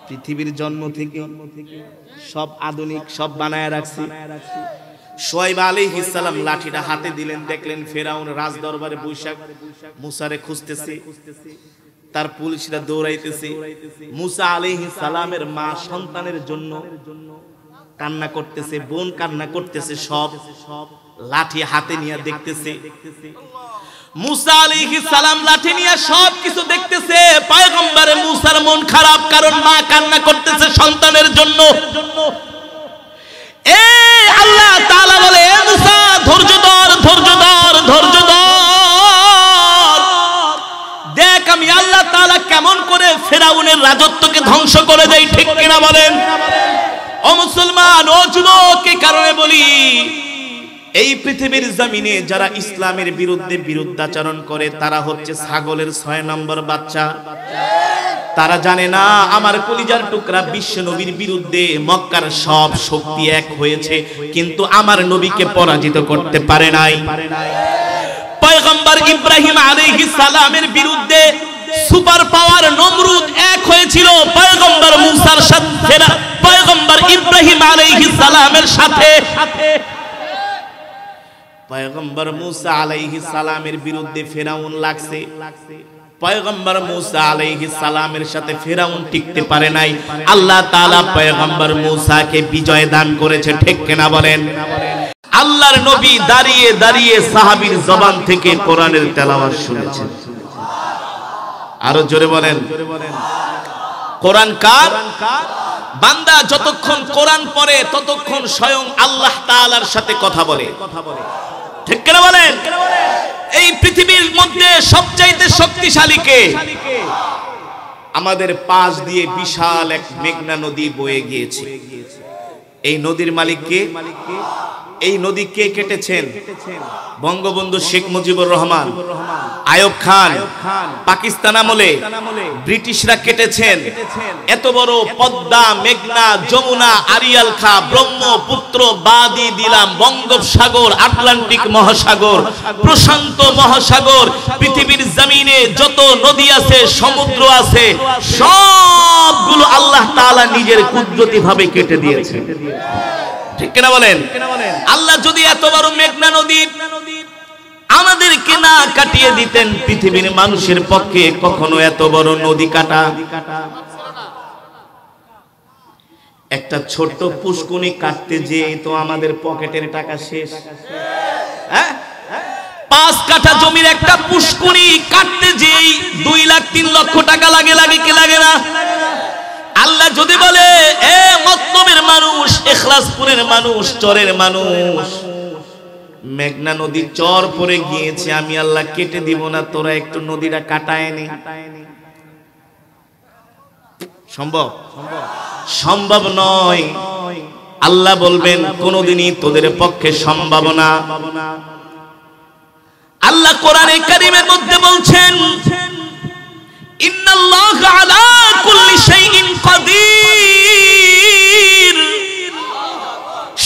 পৃথিবীর জন্ম থেকে সব আধুনিক, সব বানায় রাখছে। শুআয়ব আলাইহিস সালাম লাঠিটা হাতে দিলেন, দেখলেন ফেরাউন রাজ দরবারে বৈশাখ মুসারে খুঁজতেছে, তার পুলিশরা দৌড়াইতেছে। মুসা আলাইহিস সালামের মা সন্তানের জন্য কান্না করতেছে, বোন কান্না করতেছে, সব লাঠি হাতে নিয়ে দেখতেছে। মুসা আলাইহিস সালাম লাঠি নিয়ে সব কিছু দেখতেছে। পয়গম্বরে মুসার মন খারাপ, কারণ মা কান্না করতেছে সন্তানের জন্য। এ আল্লাহ তাআলা বলে, এ মুসা ধৈর্য ধর, ধৈর্য ধর, ধৈর্য ধর, দেখ আমি আল্লাহ তাআলা কেমন করে ফেরাউনের রাজত্বকে ধ্বংস করে দেই। ঠিক কিনা বলেন? ও মুসলমান, ও যুবক, এই কারণে বলি, এই পৃথিবীর জমিনে যারা ইসলামের বিরুদ্ধে বিরুদ্ধাচরণ করে তারা হচ্ছে ছাগলের 6 নম্বর বাচ্চা। তারা জানে না আমার কলিজার টুকরা বিশ্ব নবীর বিরুদ্ধে মক্কার সব শক্তি এক হয়েছে, কিন্তু আমার নবীকে পরাজিত করতে পারে নাই। পয়গম্বর ইব্রাহিম আলাইহিস সালামের বিরুদ্ধে সুপার পাওয়ার নমরুদ এক হয়েছিল পয়গম্বর মুসার সাথে, পয়গম্বর ইব্রাহিম আলাইহিস সালামের সাথে। পয়গম্বর মুসা আলাইহিস সালামের বিরুদ্ধে ফেরাউন লাগছে, পয়গম্বর মুসা আলাইহিস সালামের সাথে ফেরাউন টিকতে পারে নাই। আল্লাহ তাআলা পয়গম্বর মুসাকে বিজয় দান করেছে। ঠিক কিনা বলেন? আল্লাহর নবী দাঁড়িয়ে দাঁড়িয়ে সাহাবীর জবান থেকে কোরআনের তেলাওয়াত শুনেছেন। আরো জোরে বলেন, কোরআন কার? বান্দা যতক্ষণ কোরআন পড়ে ততক্ষণ স্বয়ং আল্লাহ তাআলার সাথে কথা বলে। ঠিক কিনা বলেন? এই পৃথিবীর মধ্যে সবচাইতে শক্তিশালী কে? আমাদের পাশ দিয়ে বিশাল এক মেঘনা নদী বয়ে গিয়েছে। এই নদীর মালিক কে? এই নদী কে কেটেছেন? বঙ্গবন্ধু শেখ মুজিবুর রহমান, আইয়ুব খান, পাকিস্তান আমলে ব্রিটিশরা কেটেছেন। এত বড় পদ্মা, মেঘনা, যমুনা, আরিয়াল খা, ব্রহ্মপুত্র, বাদি দিলাম, বঙ্গোপসাগর, আটলান্টিক মহাসাগর, প্রশান্ত মহাসাগর, পৃথিবীর জমিনে যত নদী আছে, সমুদ্র আছে, সবগুলো আল্লাহ তাআলা নিজের কুদরতি ভাবে কেটে দিয়েছেন। ঠিক কিনা বলেন? আল্লাহ যদি এত বড় মেঘনা নদী আমাদেরকে না কাটিয়ে দিতেন পৃথিবীর মানুষের পক্ষে কখনো এত বড় নদী কাটা। একটা ছোট্ট পুষ্কুনি কাটতে যে তো আমাদের পকেটের টাকা শেষ। 5 কাঠা জমির একটা পুষ্কুনি কাটতে যেই 2 লাখ 3 লক্ষ টাকা লাগে কি লাগে না? আল্লাহ যদি বলে এ মতলবের মানুষ, ইখলাসপুরের মানুষ, চরের মানুষ, মেঘনা নদী চর পরে গিয়েছে, আমি আল্লাহ কেটে দিব না, তোরা একটু নদীটা কাটায় নে, সম্ভব? সম্ভব নয়। আল্লাহ বলবেন কোনদিনই তোদের পক্ষে সম্ভব না। আল্লাহ কোরআনে কারীমের মধ্যে বলছেন ইন্নাল্লাহা আলা কুল্লি শাইইন কাদির,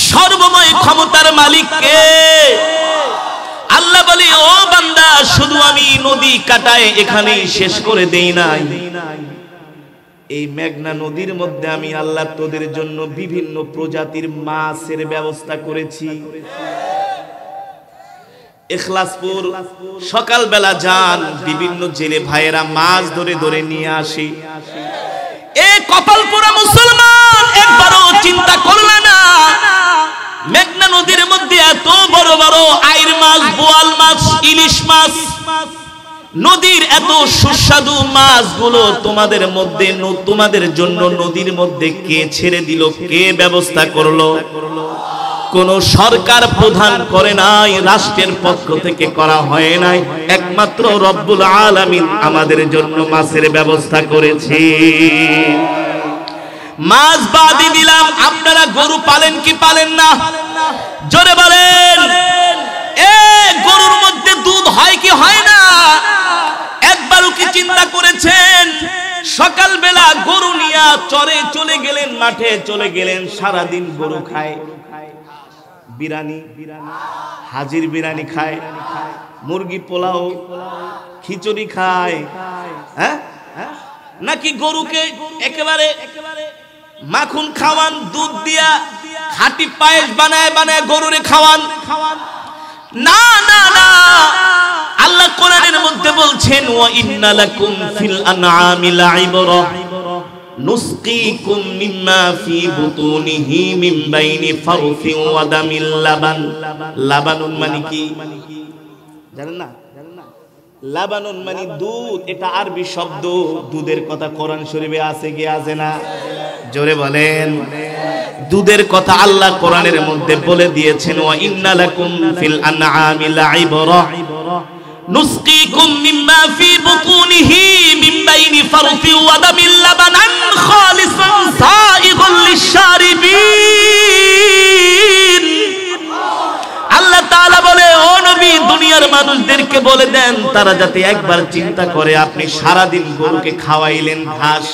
সর্বময় ক্ষমতার মালিক কে? আল্লাহ বলে ও বান্দা, শুধু আমি নদী কাটায় এখানেই শেষ করে দেই নাই, এই মেঘনা নদীর মধ্যে আমি আল্লাহ তোদের জন্য বিভিন্ন প্রজাতির মাছের ব্যবস্থা করেছি। ইখলাসপুর সকালবেলা যান, বিভিন্ন জেলে ভাইয়েরা মাছ ধরে ধরে নিয়ে আসে। এ কপালপুরা মুসলমান একবারও চিন্তা করলে না মেঘনা নদীর মধ্যে এত বড় বড় আইর মাছ, বোয়াল মাছ, ইলিশ মাছ, নদীর এত সুস্বাদু মাছগুলো তোমাদের মধ্যে, তোমাদের জন্য নদীর মধ্যে কে ছেড়ে দিল? কে ব্যবস্থা করলো? কোন সরকার প্রধান করে নাই, রাষ্ট্রের পক্ষ থেকে করা হয় নাই, একমাত্র রব্বুল আলামিন আমাদের জন্য মাছের ব্যবস্থা করেছে। মাছ বাদই দিলাম, আপনারা গরু পালেন কি পালেন না? জোরে বলেন। এ গরুর মধ্যে দুধ হয় কি হয় না? একবারও কি চিন্তা করেছেন? সকালবেলা গরু নিয়ে চরে চলে গেলেন, মাঠে চলে গেলেন, সারাদিন গরু খায়, বিরানি, হাজির বিরানি খায়, মুরগি পোলাও, খিচুড়ি খায়, হ্যাঁ? নাকি গরুকে একেবারে মাখন খাওয়ান, দুধ দিয়া খাঁটি পায়েস বানায় বানায় গরুরে খাওয়ান? না না না, আল্লাহ কোরআনের মধ্যে বলছেন ওয়া ইন্না লাকুম ফিল আনআমি লাইবরা নুসকিকুম মিম্মা ফি বুতুনিহি মিন বাইনি ফারফিন ওয়া দামিল লাবান। লাবানুন মানে কি জানেন না? লাবানুন মানে দুধ, এটা আরবি শব্দ। দুধের কথা কোরআন শরীফে আছে কি আছে না? জোরে বলেন। দুধের কথা আল্লাহ কোরআনের মধ্যে বলে দিয়েছেন ওয়া ইন্না লাকুম ফিল আনআমি লাইবরা নুসকিকুম মিম্মা ফি বুতুনিহি মিন বাইনি ফারফিন ওয়া দামিল লাবানান খালিসান সাইগুল লিশারিবিন। আল্লাহ তাআলা বলে ও নবী, দুনিয়ার মানুষদেরকে বলে দেন তারা যাতে একবার চিন্তা করে আপনি সারা দিন গরুকে খাওয়াইলেন ঘাস।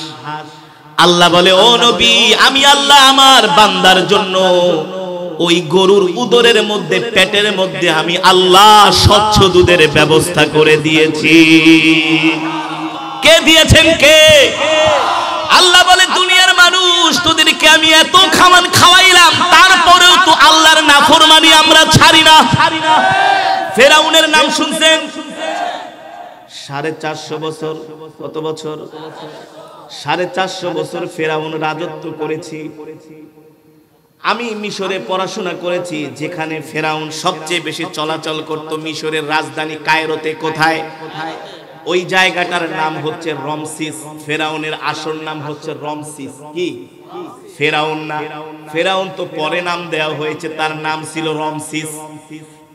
আল্লাহ বলে ও নবী, আমি আল্লাহ আমার বান্দার জন্য ওই গরুর উদরের মধ্যে, পেটের মধ্যে আমি আল্লাহ স্বচ্ছ দুধের ব্যবস্থা করে দিয়েছি। কে দিয়েছেন? কে? আল্লাহ বলে দুনিয়ার মানুষ তোদেরকে আমি এত খাওয়ান খাওয়াইলাম, তারপরেও তো আল্লাহর নাফরমানি আমরা ছাড়ি না। ফেরাউনের নাম শুনছেন? 450 বছর। কত বছর? 450 বছর ফেরাউন রাজত্ব করেছে। আমি মিশরে পড়াশোনা করেছি, যেখানে ফেরাউন সবচেয়ে বেশি চলাচল করত মিশরের রাজধানী কায়রোতে। কোথায়? ওই জায়গাটার নাম হচ্ছে রমসিস। ফেরাউনের আসল নাম হচ্ছে রমসিস। কি? ফেরাউন না, ফেরাউন তো পরে নাম দেওয়া হয়েছে, তার নাম ছিল রমসিস।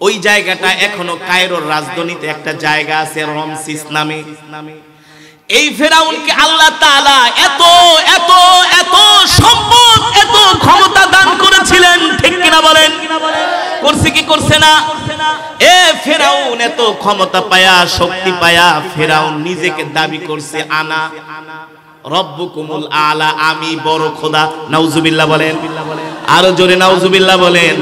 ওই জায়গাটা এখনো কায়রোর রাজধানীতে একটা জায়গা আছে রমসিস নামে। এই ফেরাউনকে আল্লাহ তাআলা এত এত এত সম্পদ, এত ক্ষমতা দান করেছিলেন, ঠিক কিনা বলেন? করছে কি করছে না? এ ফেরাউন এত ক্ষমতা পায়া, শক্তি পায়া ফেরাউন নিজেকে দাবি করছে আনা রব্বুকুমুল আলা, আমি বড় খোদা। নাউজুবিল্লাহ বলেন, আরো জোরে নাউজুবিল্লাহ বলেন।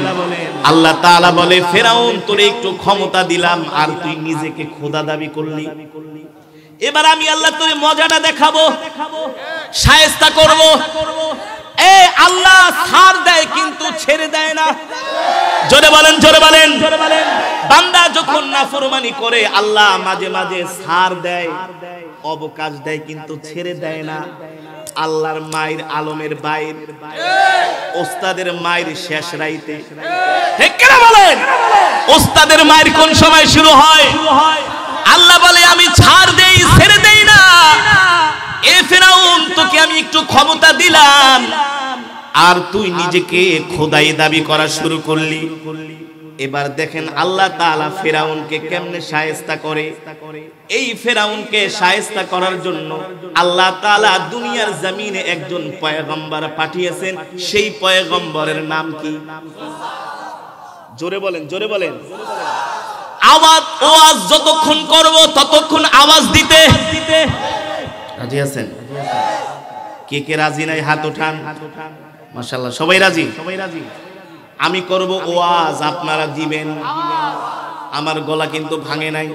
আল্লাহ তাআলা বলে ফেরাউন তোরে একটু ক্ষমতা দিলাম আর তুই নিজেকে খোদা দাবি করলি, এবার আমি আল্লাহ তোরে মজাটা দেখাবো, শায়েস্তা করব। এ আল্লাহ ছাড় দেয় কিন্তু ছেড়ে দেয় না। জোরে বলেন, জোরে বলেন। বান্দা যখন নাফরমানি করে আল্লাহ মাঝে মাঝে ছাড় দেয়, অবকাশ দেয়, কিন্তু ছেড়ে দেয় না। আল্লাহর মায়ের আলমের বাইর, ওস্তাদের মায়ের শেষ রাইতে, ঠিক কিনা বলেন? ওস্তাদের মায়ের কোন সময় শুরু হয়? আল্লাহ বলে আমি ছাড় দেই, ছেড়ে দেই না। এ ফেরাউন, তোকে আমি একটু ক্ষমতা দিলাম, আর তুই নিজেকে খোদাই দাবি করা শুরু করলি। এবার দেখেন আল্লাহ তাআলা ফেরাউনকে কেমনে শায়েস্তা করে। এই ফেরাউনকে শায়েস্তা করার জন্য আল্লাহ তাআলা দুনিয়ার জমিনে একজন পয়গম্বর পাঠিয়েছেন। সেই পয়গম্বরের নাম কি? জোরে বলেন, জোরে বলেন। আওয়াজ যতক্ষণ করব ততক্ষণ আওয়াজ দিতে রাজি আছেন? কে কে রাজি নাই হাত উঠান। মাশাআল্লাহ, সবাই রাজি, সবাই রাজি। আমি করব ওয়াজ, আপনারা দিবেন। আমার গলা কিন্তু ভাঙে নাই।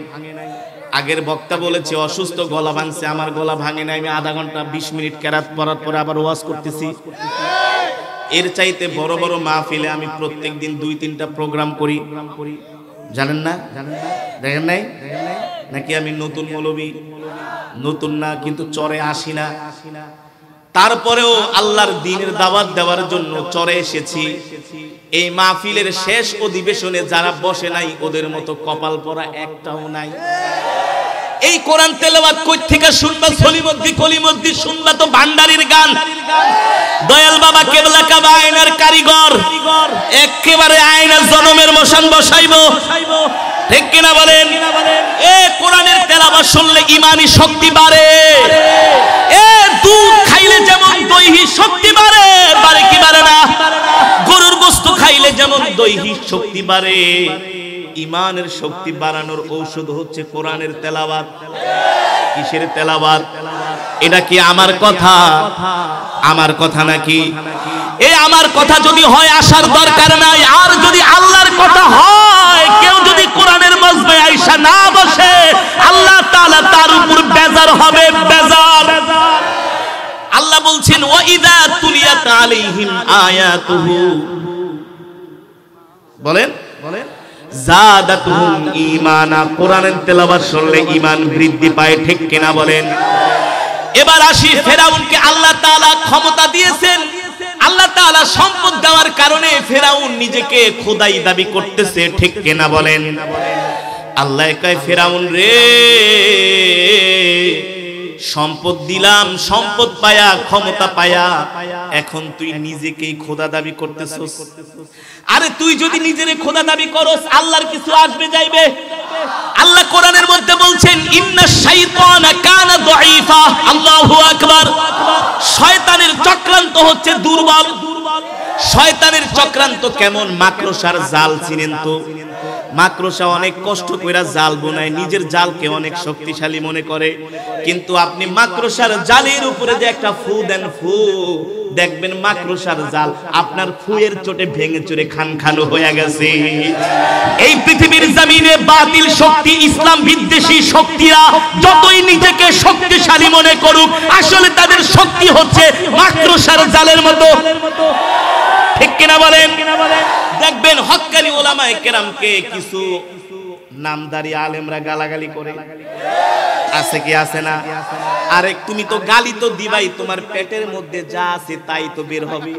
আগের বক্তা বলেছে অসুস্থ, গলা ভাঙছে। আমার গলা ভাঙে নাই। আমি আধা ঘন্টা 20 মিনিট কেরাত পড়ার পরে আবার ওয়াজ করতেছি। এর চাইতে বড় বড় মাহফিলে আমি প্রত্যেকদিন 2-3টা প্রোগ্রাম করি, জানেন না? দেখেন নাই নাকি? আমি নতুন মৌলবী, নতুন না, কিন্তু চরে আসি না। তারপরেও আল্লাহর দ্বীনের দাওয়াত দেওয়ার জন্য চরে এসেছি। এই মাহফিলের শেষ অধিবেশনে যারা বসে নাই, ওদের মতো কপাল পরা একটাও নাই। এই কোরআন তেলাওয়াত কই থেকে শুনবা? সলিমদ্দি কলিমদ্দি শুনবা তো ভান্ডারির গান। দয়াল বাবা কেবলা কাবা আয়নার কারিগর, একেবারে আয়নার জনমের মশান বসাইবো, ঠিক কিনা বলেন? এ কোরআনের তেলাওয়াত শুনলে ঈমানি শক্তি বাড়ে। এ দুধ খাইলে যেমন দৈহিক শক্তি বাড়ে, বাড়ে কি বাড়ে না? গরুর গোশত খাইলে যেমন দৈহিক শক্তি বাড়ে, ঈমানের শক্তি বাড়ানোর ঔষধ হচ্ছে কোরআনের তেলাওয়াত। কিসের তেলাওয়াত? এটা কি আমার কথা? আমার কথা নাকি? এই আমার কথা যদি হয় আসার দরকার নাই। আর যদি আল্লাহর কথা হয়, কেউ যদি কোরআনের মজমায় আইসা না বসে, আল্লাহ তাআলা তার উপর বেজার হবে, বেজার। আল্লাহ বলছেন ওয়া ইযা তুলিয়াত আলাইহিম আয়াতুহু, বলেন বলেন, যাদাতুহুম ঈমানা, কোরআনের তেলাওয়াত শুনলে ঈমান বৃদ্ধি পায়, ঠিক কিনা বলেন? এবার আসি, ফেরাউনকে আল্লাহ তাআলা ক্ষমতা দিয়েছেন। আল্লাহ তাআলা সম্পদ দেওয়ার কারণে ফেরাউন নিজেকে খোদাই দাবি করতেছে, ঠিক কিনা বলেন? আল্লাহ কয় ফেরাউন রে, সম্পদ দিলাম, সম্পদ পায়া, ক্ষমতা পায়া, এখন তুই নিজেকেই খোদা দাবি করতেছস। আরে তুই যদি নিজেরে খোদা দাবি করস, আল্লাহর কিছু আসবে যাইবে? আল্লাহ কোরআনের মধ্যে বলছেন ইন্নাশ শাইতানা কানা দাঈফা। আল্লাহু আকবার। শয়তানের চক্রান্ত হচ্ছে দুর্বল। শয়তানের চক্রান্ত কেমন? মাকড়সার জাল চিনেন তো? মাকড়সা অনেক কষ্ট কইরা জাল বানায়, নিজের জালকে অনেক শক্তিশালী মনে করে, কিন্তু আপনি মাকড়সার জালের উপরে যে একটা ফু দেন, ফু, দেখবেন মাকড়সার জাল আপনার ফুয়ের চোটে ভেঙে চুরে খান খানো হয়ে গেছে। এই পৃথিবীর জমিনে বাতিল শক্তি, ইসলাম বিদ্বেষী শক্তিরা যতই নিজেকে শক্তিশালী মনে করুক, আসলে তাদের শক্তি হচ্ছে মাকড়সার জালের মতো, ঠিক কিনা বলেন? দেখবেন হক্কানি ওলামায়ে কেরামকে কিছু নামদারি আলেমরা গালাগালি করে, আছে কি আছে না? আরে তুমি তো গালি তো দিবাই, তোমার পেটের মধ্যে যা আছে তাই তো বের হবে।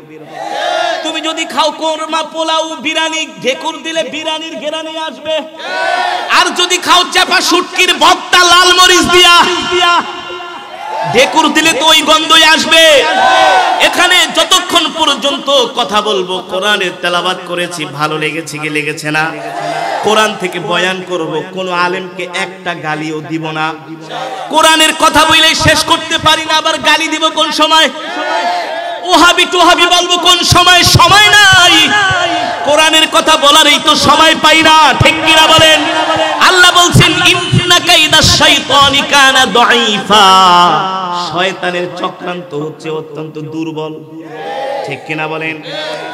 তুমি যদি খাও কোরমা, পোলাও, বিরিয়ানি, ঢেকুর দিলে বিরিয়ানির ঘেরানি আসবে। আর যদি খাও চাপা শুটকির ভর্তা লাল মরিচ দিয়া, ঢেকুর দিলে তো ওই গন্ধই আসবে। এখানে যতক্ষণ পর্যন্ত কথা বলবো, কোরআনের তেলাওয়াত করেছি, ভালো লেগেছে কি লেগেছে না? কোরআন থেকে বয়ান করব, কোন আলেমকে একটা গালিও দিব না। কোরআনের কথা বলেই শেষ করতে পারি না, আবার গালি দিব কোন সময়? ওহাবি টুহাবি বলবো কোন সময়? সময় নাই। কোরআনের কথা বলার এই তো সময় পাই না, ঠিক কিনা বলেন? আল্লাহ বলছেন ইন্না কাইদাশ শাইতানি কানা দাঈফা, শয়তানের চক্রান্ত হচ্ছে অত্যন্ত দুর্বল, ঠিক কিনা বলেন?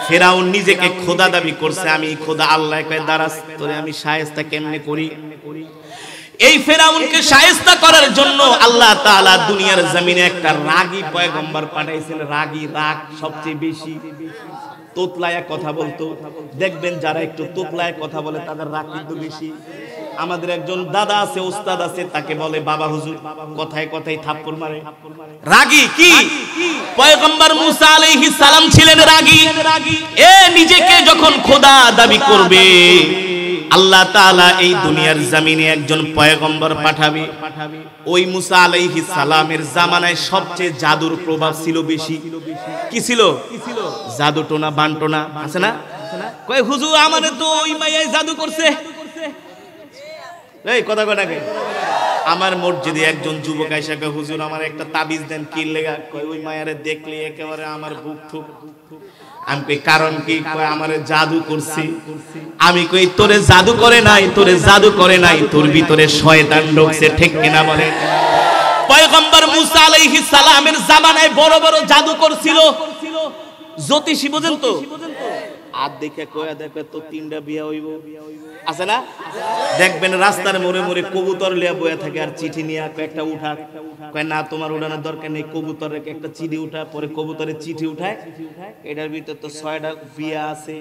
ফেরাউন নিজেকে খোদা দাবি করছে, আমি খোদা। আল্লাহ কয় দাঁড়াস, তোরে আমি শায়েস্তা কেমনে করি। এই ফেরাউনকে শায়েস্তা করার জন্য আল্লাহ তাআলা দুনিয়ার জমিনে একটা রাগী পয়গম্বর পাঠাইছেন। রাগী, রাগ সবচেয়ে বেশি, তোতলায়া কথা বলতো। দেখবেন যারা একটু তোতলায় কথা বলে তাদের রাগ কিন্তু বেশি। আমাদের একজন দাদা আছে, ওস্তাদ আছে, তাকে বলে বাবা হুজুর, কথায় কথায় থাপ্পড় মারে। রাগী কি? পয়গম্বর মুসা আলাইহিস সালাম ছিলেন রাগী। এ নিজেকে যখন খোদা দাবি করবে, আল্লাহ তাআলা এই দুনিয়ার জমিনে একজন পয়গম্বর পাঠাবে। ওই মুসা আলাইহিস সালামের জামানায় সবচেয়ে জাদুর প্রভাব ছিল বেশি। কি ছিল? জাদু টোনা বান্টনা আছে না? কয় হুজুর আমারে তো ওই মাইয়াই জাদু করছে। এই কথা কয় না কে? আমার মসজিদে একজন যুবক আইসা কয় হুজুর আমার একটা তাবিজ দেন। কি লেগা? কয় ওই মায়ারে দেখলে একেবারে আমার বুক ঠুক। আমি কই কারণ কি? কয় আমারে জাদু করছে। আমি কই তোরে জাদু করে নাই, তোরে জাদু করে নাই, তোর ভিতরে শয়তান ঢুকছে। ঠিক কিনা বলে? পয়গম্বর মুসা আলাইহিস সালামের জামানায় বড় বড় জাদুকর ছিল, জ্যোতিষী। বুঝেন তো? আর দেখে কয়া দেখবে তো তিনটা বিয়া হইব, আছে না? দেখবেন রাস্তার মোড়ে মোড়ে কবুতর লিয়া বয়া থাকে আর চিঠি নিয়ে একটা উঠা। কয় না তোমার উঠানোর দরকার নেই, কবুতর রেখে একটা চিঠি উঠা। পরে কবুতরের চিঠি উঠায়, এটার ভিতর তো 6টা বিয়া আছে,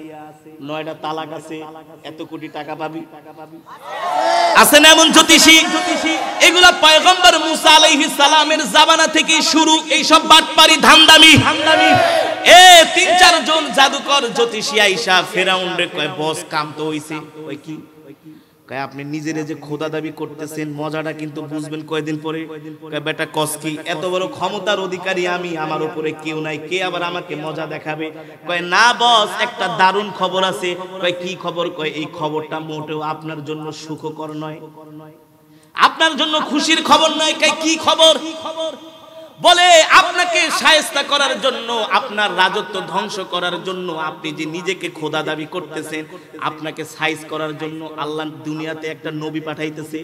9টা তালাক আছে, এত কোটি টাকা পাবি। আছে না এমন জ্যোতিষী? এগুলা পয়গম্বর মুসা আলাইহিস সালামের জামানা থেকে শুরু। এই সব বাটপারি ধান্দামি। এ 3-4 জন জাদুকর জ্যোতিষী আইসা ফেরাউন রে কয় বস কাম তো হইছে। কয় কি? কয় আপনি নিজেরে যে খোদা দাবি করতেছেন মজাটা কিন্তু বুঝবেন কয়দিন পরে। কয় বেটা কস কি? এত বড় ক্ষমতার অধিকারী আমি, আমার উপরে কেউ নাই, কে আবার আমাকে মজা দেখাবে? কয় না বস, একটা দারুণ খবর আছে। কয় কি খবর? কয় এই খবরটা মোটেও আপনার জন্য সুখকর নয়, আপনার জন্য খুশির খবর নয়। কয় কি খবর? বলে আপনাকে শায়েস্তা করার জন্য, আপনার রাজত্ব ধ্বংস করার জন্য, আপনি যে নিজেকে খোদা দাবি করতেছেন, আপনাকে সাইজ করার জন্য আল্লাহ দুনিয়াতে একটা নবী পাঠাইতেছে।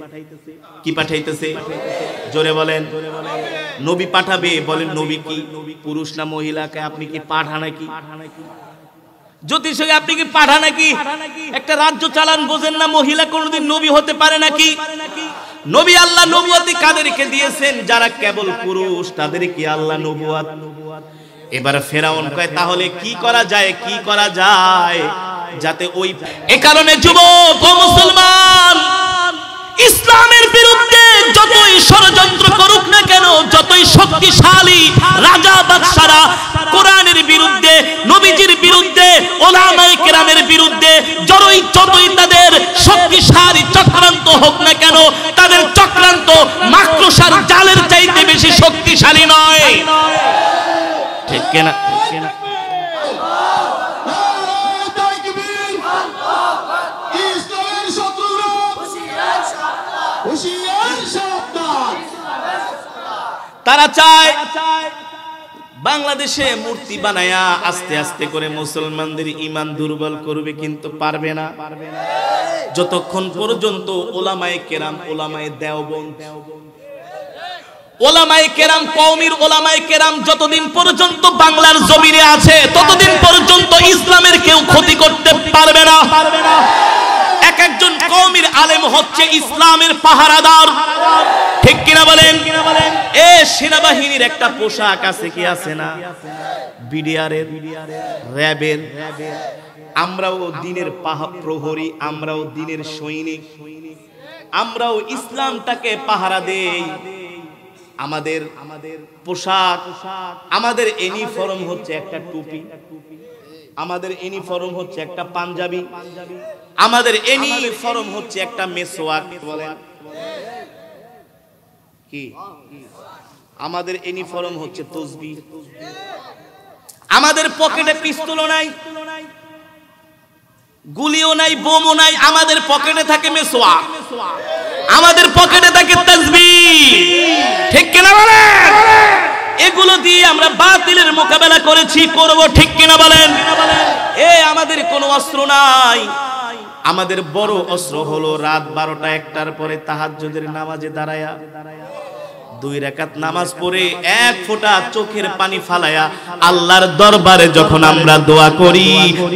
কি পাঠাইতেছে? জোরে বলেন। নবী পাঠাবে। বলেন নবী কি পুরুষ না মহিলাকে? আপনি কি পাঠা নাকি? জ্যোতিষ আপনি কি পাঠা নাকি? একটা রাজ্য চালান বোঝেন না? মহিলা কোনদিন নবী হতে পারে নাকি? নবী আল্লাহ নবুয়তি কাদেরকে দিয়েছেন? যারা কেবল পুরুষ, তাদেরকে আল্লাহ নবুয়ত। এবার ফেরাউন কয় তাহলে কি করা যায়, কি করা যায় যাতে ওই। এ কারণে যুবক ও মুসলমান, ইসলামের বিরুদ্ধে যতই ষড়যন্ত্র করুক না কেন, যতই শক্তিশালী রাজা বাদশারা কোরআনের বিরুদ্ধে, নবীজির বিরুদ্ধে, ওলামায়ে কেরামের বিরুদ্ধে যতই তাদের শক্তিশালী চক্রান্ত হোক না কেন, তাদের চক্রান্ত মাকড়সার জালের চাইতে বেশি শক্তিশালী নয়। ঠিক কিনা? তারা চায় বাংলাদেশে মূর্তি বানায়া আস্তে আস্তে করে মুসলমানদের ঈমান দুর্বল করবে, কিন্তু পারবে না যতক্ষণ পর্যন্ত ওলামায়ে কেরাম, ওলামায়ে দেওবন্দ, ওলামায়ে কেরাম, কওমির ওলামায়ে কেরাম যতদিন পর্যন্ত বাংলার জমিনে আছে ততদিন পর্যন্ত ইসলামের কেউ ক্ষতি করতে পারবে না। এক একজন কওমির আলেম হচ্ছে ইসলামের পাহারাদার। ঠিক কিনা বলেন? এ সেনাবাহিনীর একটা পোশাক আছে, কি আছে না? বিডিআরের, র‍্যাবের। আমরাও দিনের প্রহরী, আমরাও দিনের সৈনিক, আমরাও ইসলামটাকে পাহারা দেই। আমাদের পোশাক, আমাদের ইউনিফর্ম হচ্ছে একটা টুপি, আমাদের ইউনিফর্ম হচ্ছে একটা পাঞ্জাবি, আমাদের ইউনিফর্ম হচ্ছে একটা মেসওয়াক। বলেন কি? আমাদের ইউনিফর্ম হচ্ছে তসবিহ। আমাদের পকেটে পিস্তলও নাই, গুলিও নাই, বোমও নাই, আমাদের পকেটে থাকে মেসওয়াক, আমাদের পকেটে থাকে তাসবিহ। ঠিক কিনা বলেন? এগুলো দিয়ে আমরা বাতিলের মোকাবেলা করেছি, করব। ঠিক কিনা বলেন? এ আমাদের কোনো অস্ত্র নাই। আমাদের বড় অস্ত্র হলো রাত 12টা 1টার পরে তাহাজ্জুদের নামাজে দাঁড়ায়া 2 রাকাত নামাজ পড়ে 1 ফোঁটা চোখের পানি ফালায়া আল্লাহর দরবারে যখন আমরা দোয়া করি,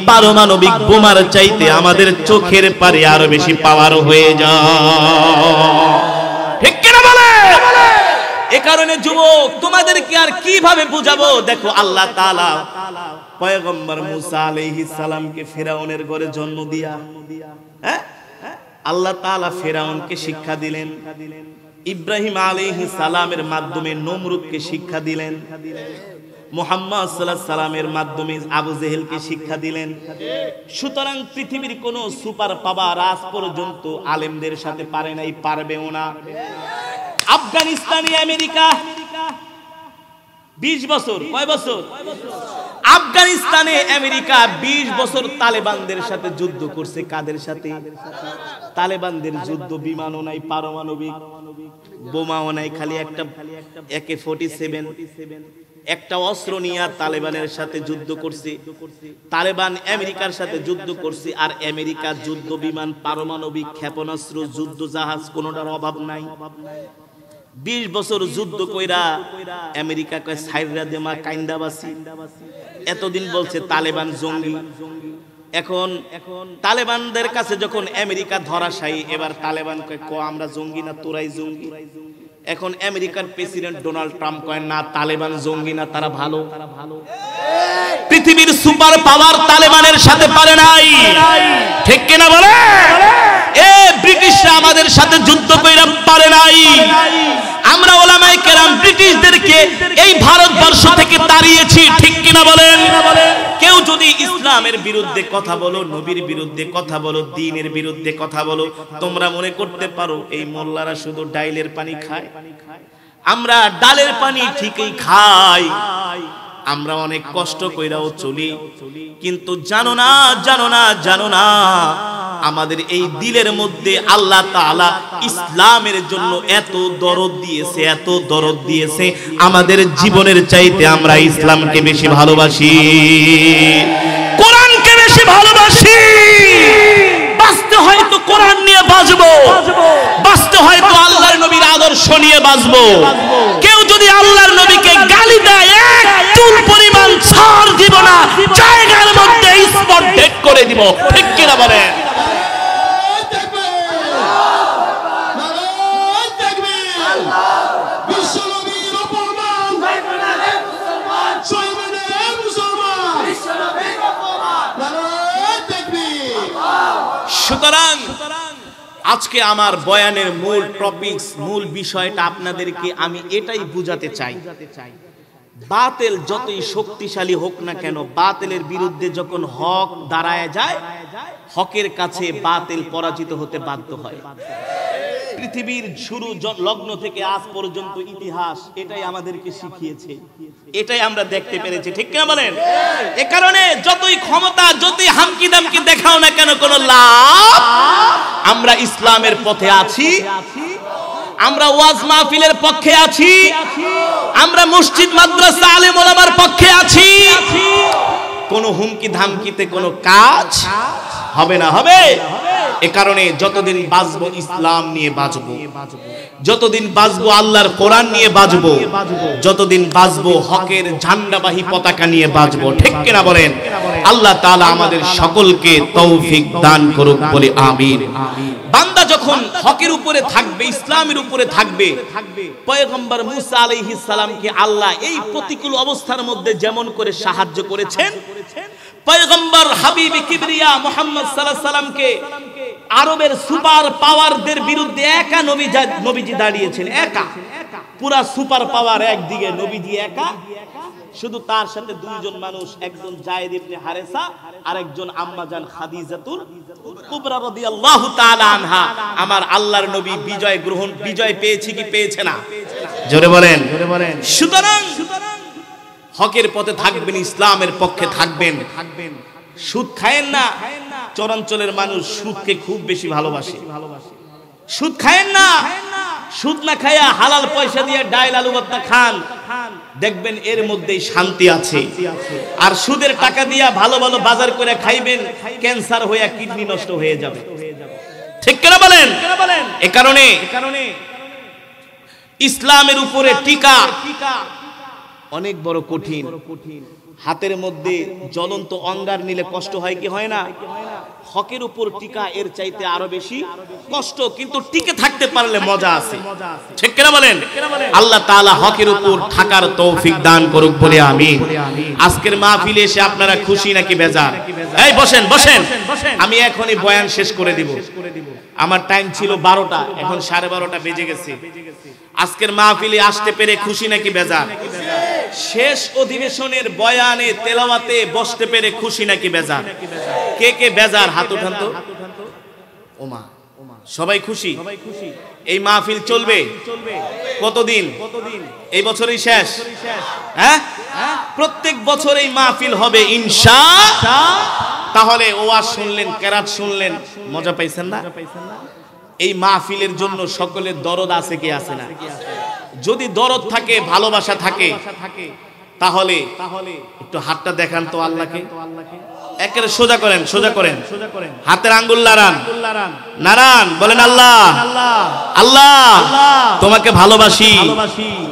পারমাণবিক বোমার চাইতে আমাদের চোখের পানি আরো বেশি পাওয়ার হয়ে যায়। ঠিক কিনা বলে? এ কারণে যুবক তোমাদেরকে আর কিভাবে বুঝাবো? দেখো আল্লাহ তাআলা পয়গম্বর মুসা আলাইহিস সালামকে ফিরাউনের ঘরে জন্ম দিয়া, হ্যাঁ, আল্লাহ তাআলা ফিরাউনকে শিক্ষা দিলেন, ইব্রাহিম আলাইহিস সালামের মাধ্যমে নমরুদকে শিক্ষা দিলেন, মুহাম্মদ সাল্লাল্লাহু আলাইহি সাল্লামের মাধ্যমে আবু জেহেলকে শিক্ষা দিলেন। সুতরাং পৃথিবীর কোন সুপার পাওয়ার আজ পর্যন্ত আলেমদের সাথে পারে নাই, পারবেও না। আফগানিস্তানে আমেরিকা 20 বছর, কয় বছর? আফগানিস্তানে আমেরিকা 20 বছর তালেবানদের সাথে যুদ্ধ করছে। কাদের সাথে? তালেবানদের যুদ্ধ বিমানও নাই, পারমাণবিক বোমাও নাই, খালি একটা AK-47 একটা অস্ত্র নিয়ে তালেবানের সাথে যুদ্ধ করছে। তালেবান আমেরিকার সাথে যুদ্ধ করছে, আর আমেরিকা যুদ্ধ বিমান, পারমাণবিক ক্ষেপণাস্ত্র, যুদ্ধ জাহাজ কোনোটার অভাব নাই। 20 বছর যুদ্ধ কইরা আমেরিকা কয় সাইরা দেমা কাইন্দাবাসী। এতদিন বলছে তালেবান জঙ্গি। এখন তালেবানদের কাছে যখন আমেরিকা ধরাশায়ী, এবার তালেবান কয় আমরা জঙ্গি না, তোরাই জঙ্গি। এখন আমেরিকার প্রেসিডেন্ট ডোনাল্ড ট্রাম্প কয় না, তালেবান জঙ্গি না, তারা ভালো। পৃথিবীর সুপার পাওয়ার তালেবানের সাথে পারে নাই, ঠিক কিনা বলে? এ ব্রিটিশরা আমাদের সাথে যুদ্ধ কইরা পারে নাই। আমরা ওলামায়ে কেরাম ব্রিটিশদেরকে এই ভারতবর্ষ থেকে তাড়িয়েছি, ঠিক কিনা বলেন? কেউ যদি ইসলামের বিরুদ্ধে কথা বলো, নবীর বিরুদ্ধে কথা বলো, দ্বীনের বিরুদ্ধে কথা বলো, তোমরা মনে করতে পারো এই মোল্লারা শুধু ডাইলের পানি খায়। আমরা ডালের পানি ঠিকই খাই, আমরা অনেক কষ্ট কইরাও চলি, কিন্তু জানো না, জানো না, জানো না, আমাদের এই দিলের মধ্যে আল্লাহ তাআলা ইসলামের জন্য এত দরদ দিয়েছে, এত দরদ দিয়েছে, আমাদের জীবনের চাইতে আমরা ইসলামকে বেশি ভালোবাসি, কোরআনকে বেশি ভালোবাসি। বাঁচতে হয়তো কোরআন নিয়ে বাঁচবো, বাঁচতে হয়তো আল্লাহর নবীর আদর্শ নিয়ে বাঁচবো। কেউ যদি আল্লাহর নবীকে গালি দেয়, এক চুল পরিমাণ ছাড় দিব না, জায়গার মধ্যে স্পট ডেট করে দিব, ঠিক কিনা বলেন? সুতরাং আজকে আমার বয়ানের মূল টপিকস, মূল বিষয়টা আপনাদেরকে আমি এটাই বুঝাতে চাই। বাতিল যতই শক্তিশালী হোক না কেন, বাতিলের বিরুদ্ধে যখন হক দাঁড়ায় যায়, হকের কাছে বাতিল পরাজিত হতে বাধ্য হয়। পৃথিবীর শুরু লগ্ন থেকে আজ পর্যন্ত ইতিহাস এটাই আমাদেরকে শিখিয়েছে, এটাই আমরা দেখতে পেরেছি, ঠিক কিনা বলেন? এ কারণে যতই ক্ষমতা, যতই হামকি দামকি দেখাও না কেন, কোনো লাভ। আমরা ইসলামের পথে আছি, আমরা ওয়াজ মাহফিলের পক্ষে আছি, আমরা মসজিদ মাদ্রাসা আলেম ওলামার পক্ষে আছি। কোনো হুমকি ধামকিতে কোনো কাজ হবে না, হবে। এ কারণে যতদিন বাঁচবো ইসলাম নিয়ে বাঁচবো, যতদিন বাঁচবো আল্লাহর কোরআন নিয়ে বাঁচবো, যতদিন বাঁচবো হকের ঝান্ডাবাহী পতাকা নিয়ে বাঁচবো, ঠিক কিনা বলেন? আল্লাহ তাআলা আমাদের সকলকে তৌফিক দান করুক বলে আমিন। বান্দা যখন হকের উপরে থাকবে, ইসলামের উপরে থাকবে, পয়গম্বর মুসা আলাইহিস সালামকে আল্লাহ এই প্রতিকূল অবস্থার মধ্যে যেমন করে সাহায্য করেছেন, পয়গম্বর হাবিবে কিবরিয়া মুহাম্মদ সাল্লাল্লাহু আলাইহি সাল্লামকে আরবের সুপার পাওয়ারদের বিরুদ্ধে একা নবীজি দাঁড়িয়েছেন, একা। পুরা সুপার পাওয়ার একদিকে, নবীজি একা। শুধু তার সাথে দুইজন মানুষ, একজন যায়েদ ইবনে হারেসা আর একজন আম্মা জান খাদিজাতুল কুবরা রাদিয়াল্লাহু তাআলা আনহা। আমার আল্লাহর নবী বিজয় পেয়েছে কি পেয়েছে না? জোরে বলেন। সুতরাং হকের পথে থাকবেন, ইসলামের পক্ষে থাকবেন। সুদ খায়েন না। চরাঞ্চলের মানুষ সুদকে খুব বেশি ভালোবাসে। সুদ খায়েন না। সুদ না খায়া হালাল পয়সা দিয়ে ডাইল আলু ভর্তা খান, দেখবেন এর মধ্যেই শান্তি আছে। আর সুদের টাকা দিয়া ভালো ভালো বাজার করে খাইবেন, ক্যান্সার হয়ে কিডনি নষ্ট হয়ে যাবে, ঠিক কিনা বলেন? এ কারণে ইসলামের উপরে টিকা অনেক বড় কঠিন। হাতের মধ্যে জ্বলন্ত অঙ্গার নিলে কষ্ট হয় কি হয় না? হকের উপর টিকা এর চাইতে আরো বেশি কষ্ট, কিন্তু টিকে থাকতে পারলে মজা আছে। ঠিক কিনা বলেন? আল্লাহ তাআলা হকের উপর থাকার তৌফিক দান করুক বলে আমিন। আজকের মাহফিলে এসে আপনারা খুশি নাকি বেজার? এই বসেন বসেন, আমি এখনই বয়ান শেষ করে দিব। আমার টাইম ছিল 12টা, এখন 12:30 বেজে গেছে। আজকের মাহফিলে আসতে পেরে খুশি নাকি বেজার? শেষ অধিবেশনের বয়ানে তেলাওয়াতে বসতে পেরে খুশি নাকি বেজার? কে কে বেজার হাত উঠান তো। ওমা, সবাই খুশি? এই মাহফিল চলবে কতদিন? এই বছরই শেষ? হ্যাঁ, প্রত্যেক বছর এই মাহফিল হবে ইনশাআল্লাহ। তাহলে ওয়াজ শুনলেন, কেরাত শুনলেন, মজা পাইছেন না? এই মাহফিলের জন্য সকলের দরদ আছে কি আছে না? যদি দরদ থাকে, ভালোবাসা থাকে, তাহলে একটু হাতটা দেখান তো আল্লাহকে। একেবারে সোজা করেন, সোজা করেন, হাতের আঙ্গুল নাড়ান, নাড়ান, বলেন আল্লাহ আল্লাহ তোমাকে ভালোবাসি,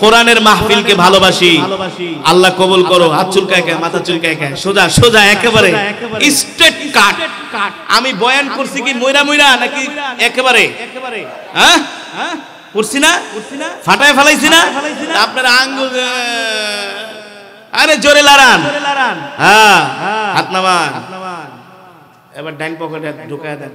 কোরআনের মাহফিলকে ভালোবাসি, আল্লাহ কবুল করো। হাত চুলকায়, মাথা চুলকায়, সোজা সোজা, একেবারে স্ট্রেট কাট। আমি বয়ান করছি কি মইরা মইরা নাকি একেবারে? হ্যাঁ, করছি না? ফাটায় ফেলাইছি না? আপনার আঙ্গুল আরে জোরে লাড়ান। হ্যাঁ, হাত নামান। এবার ডাইন পকেটে ঢুকায় দেন।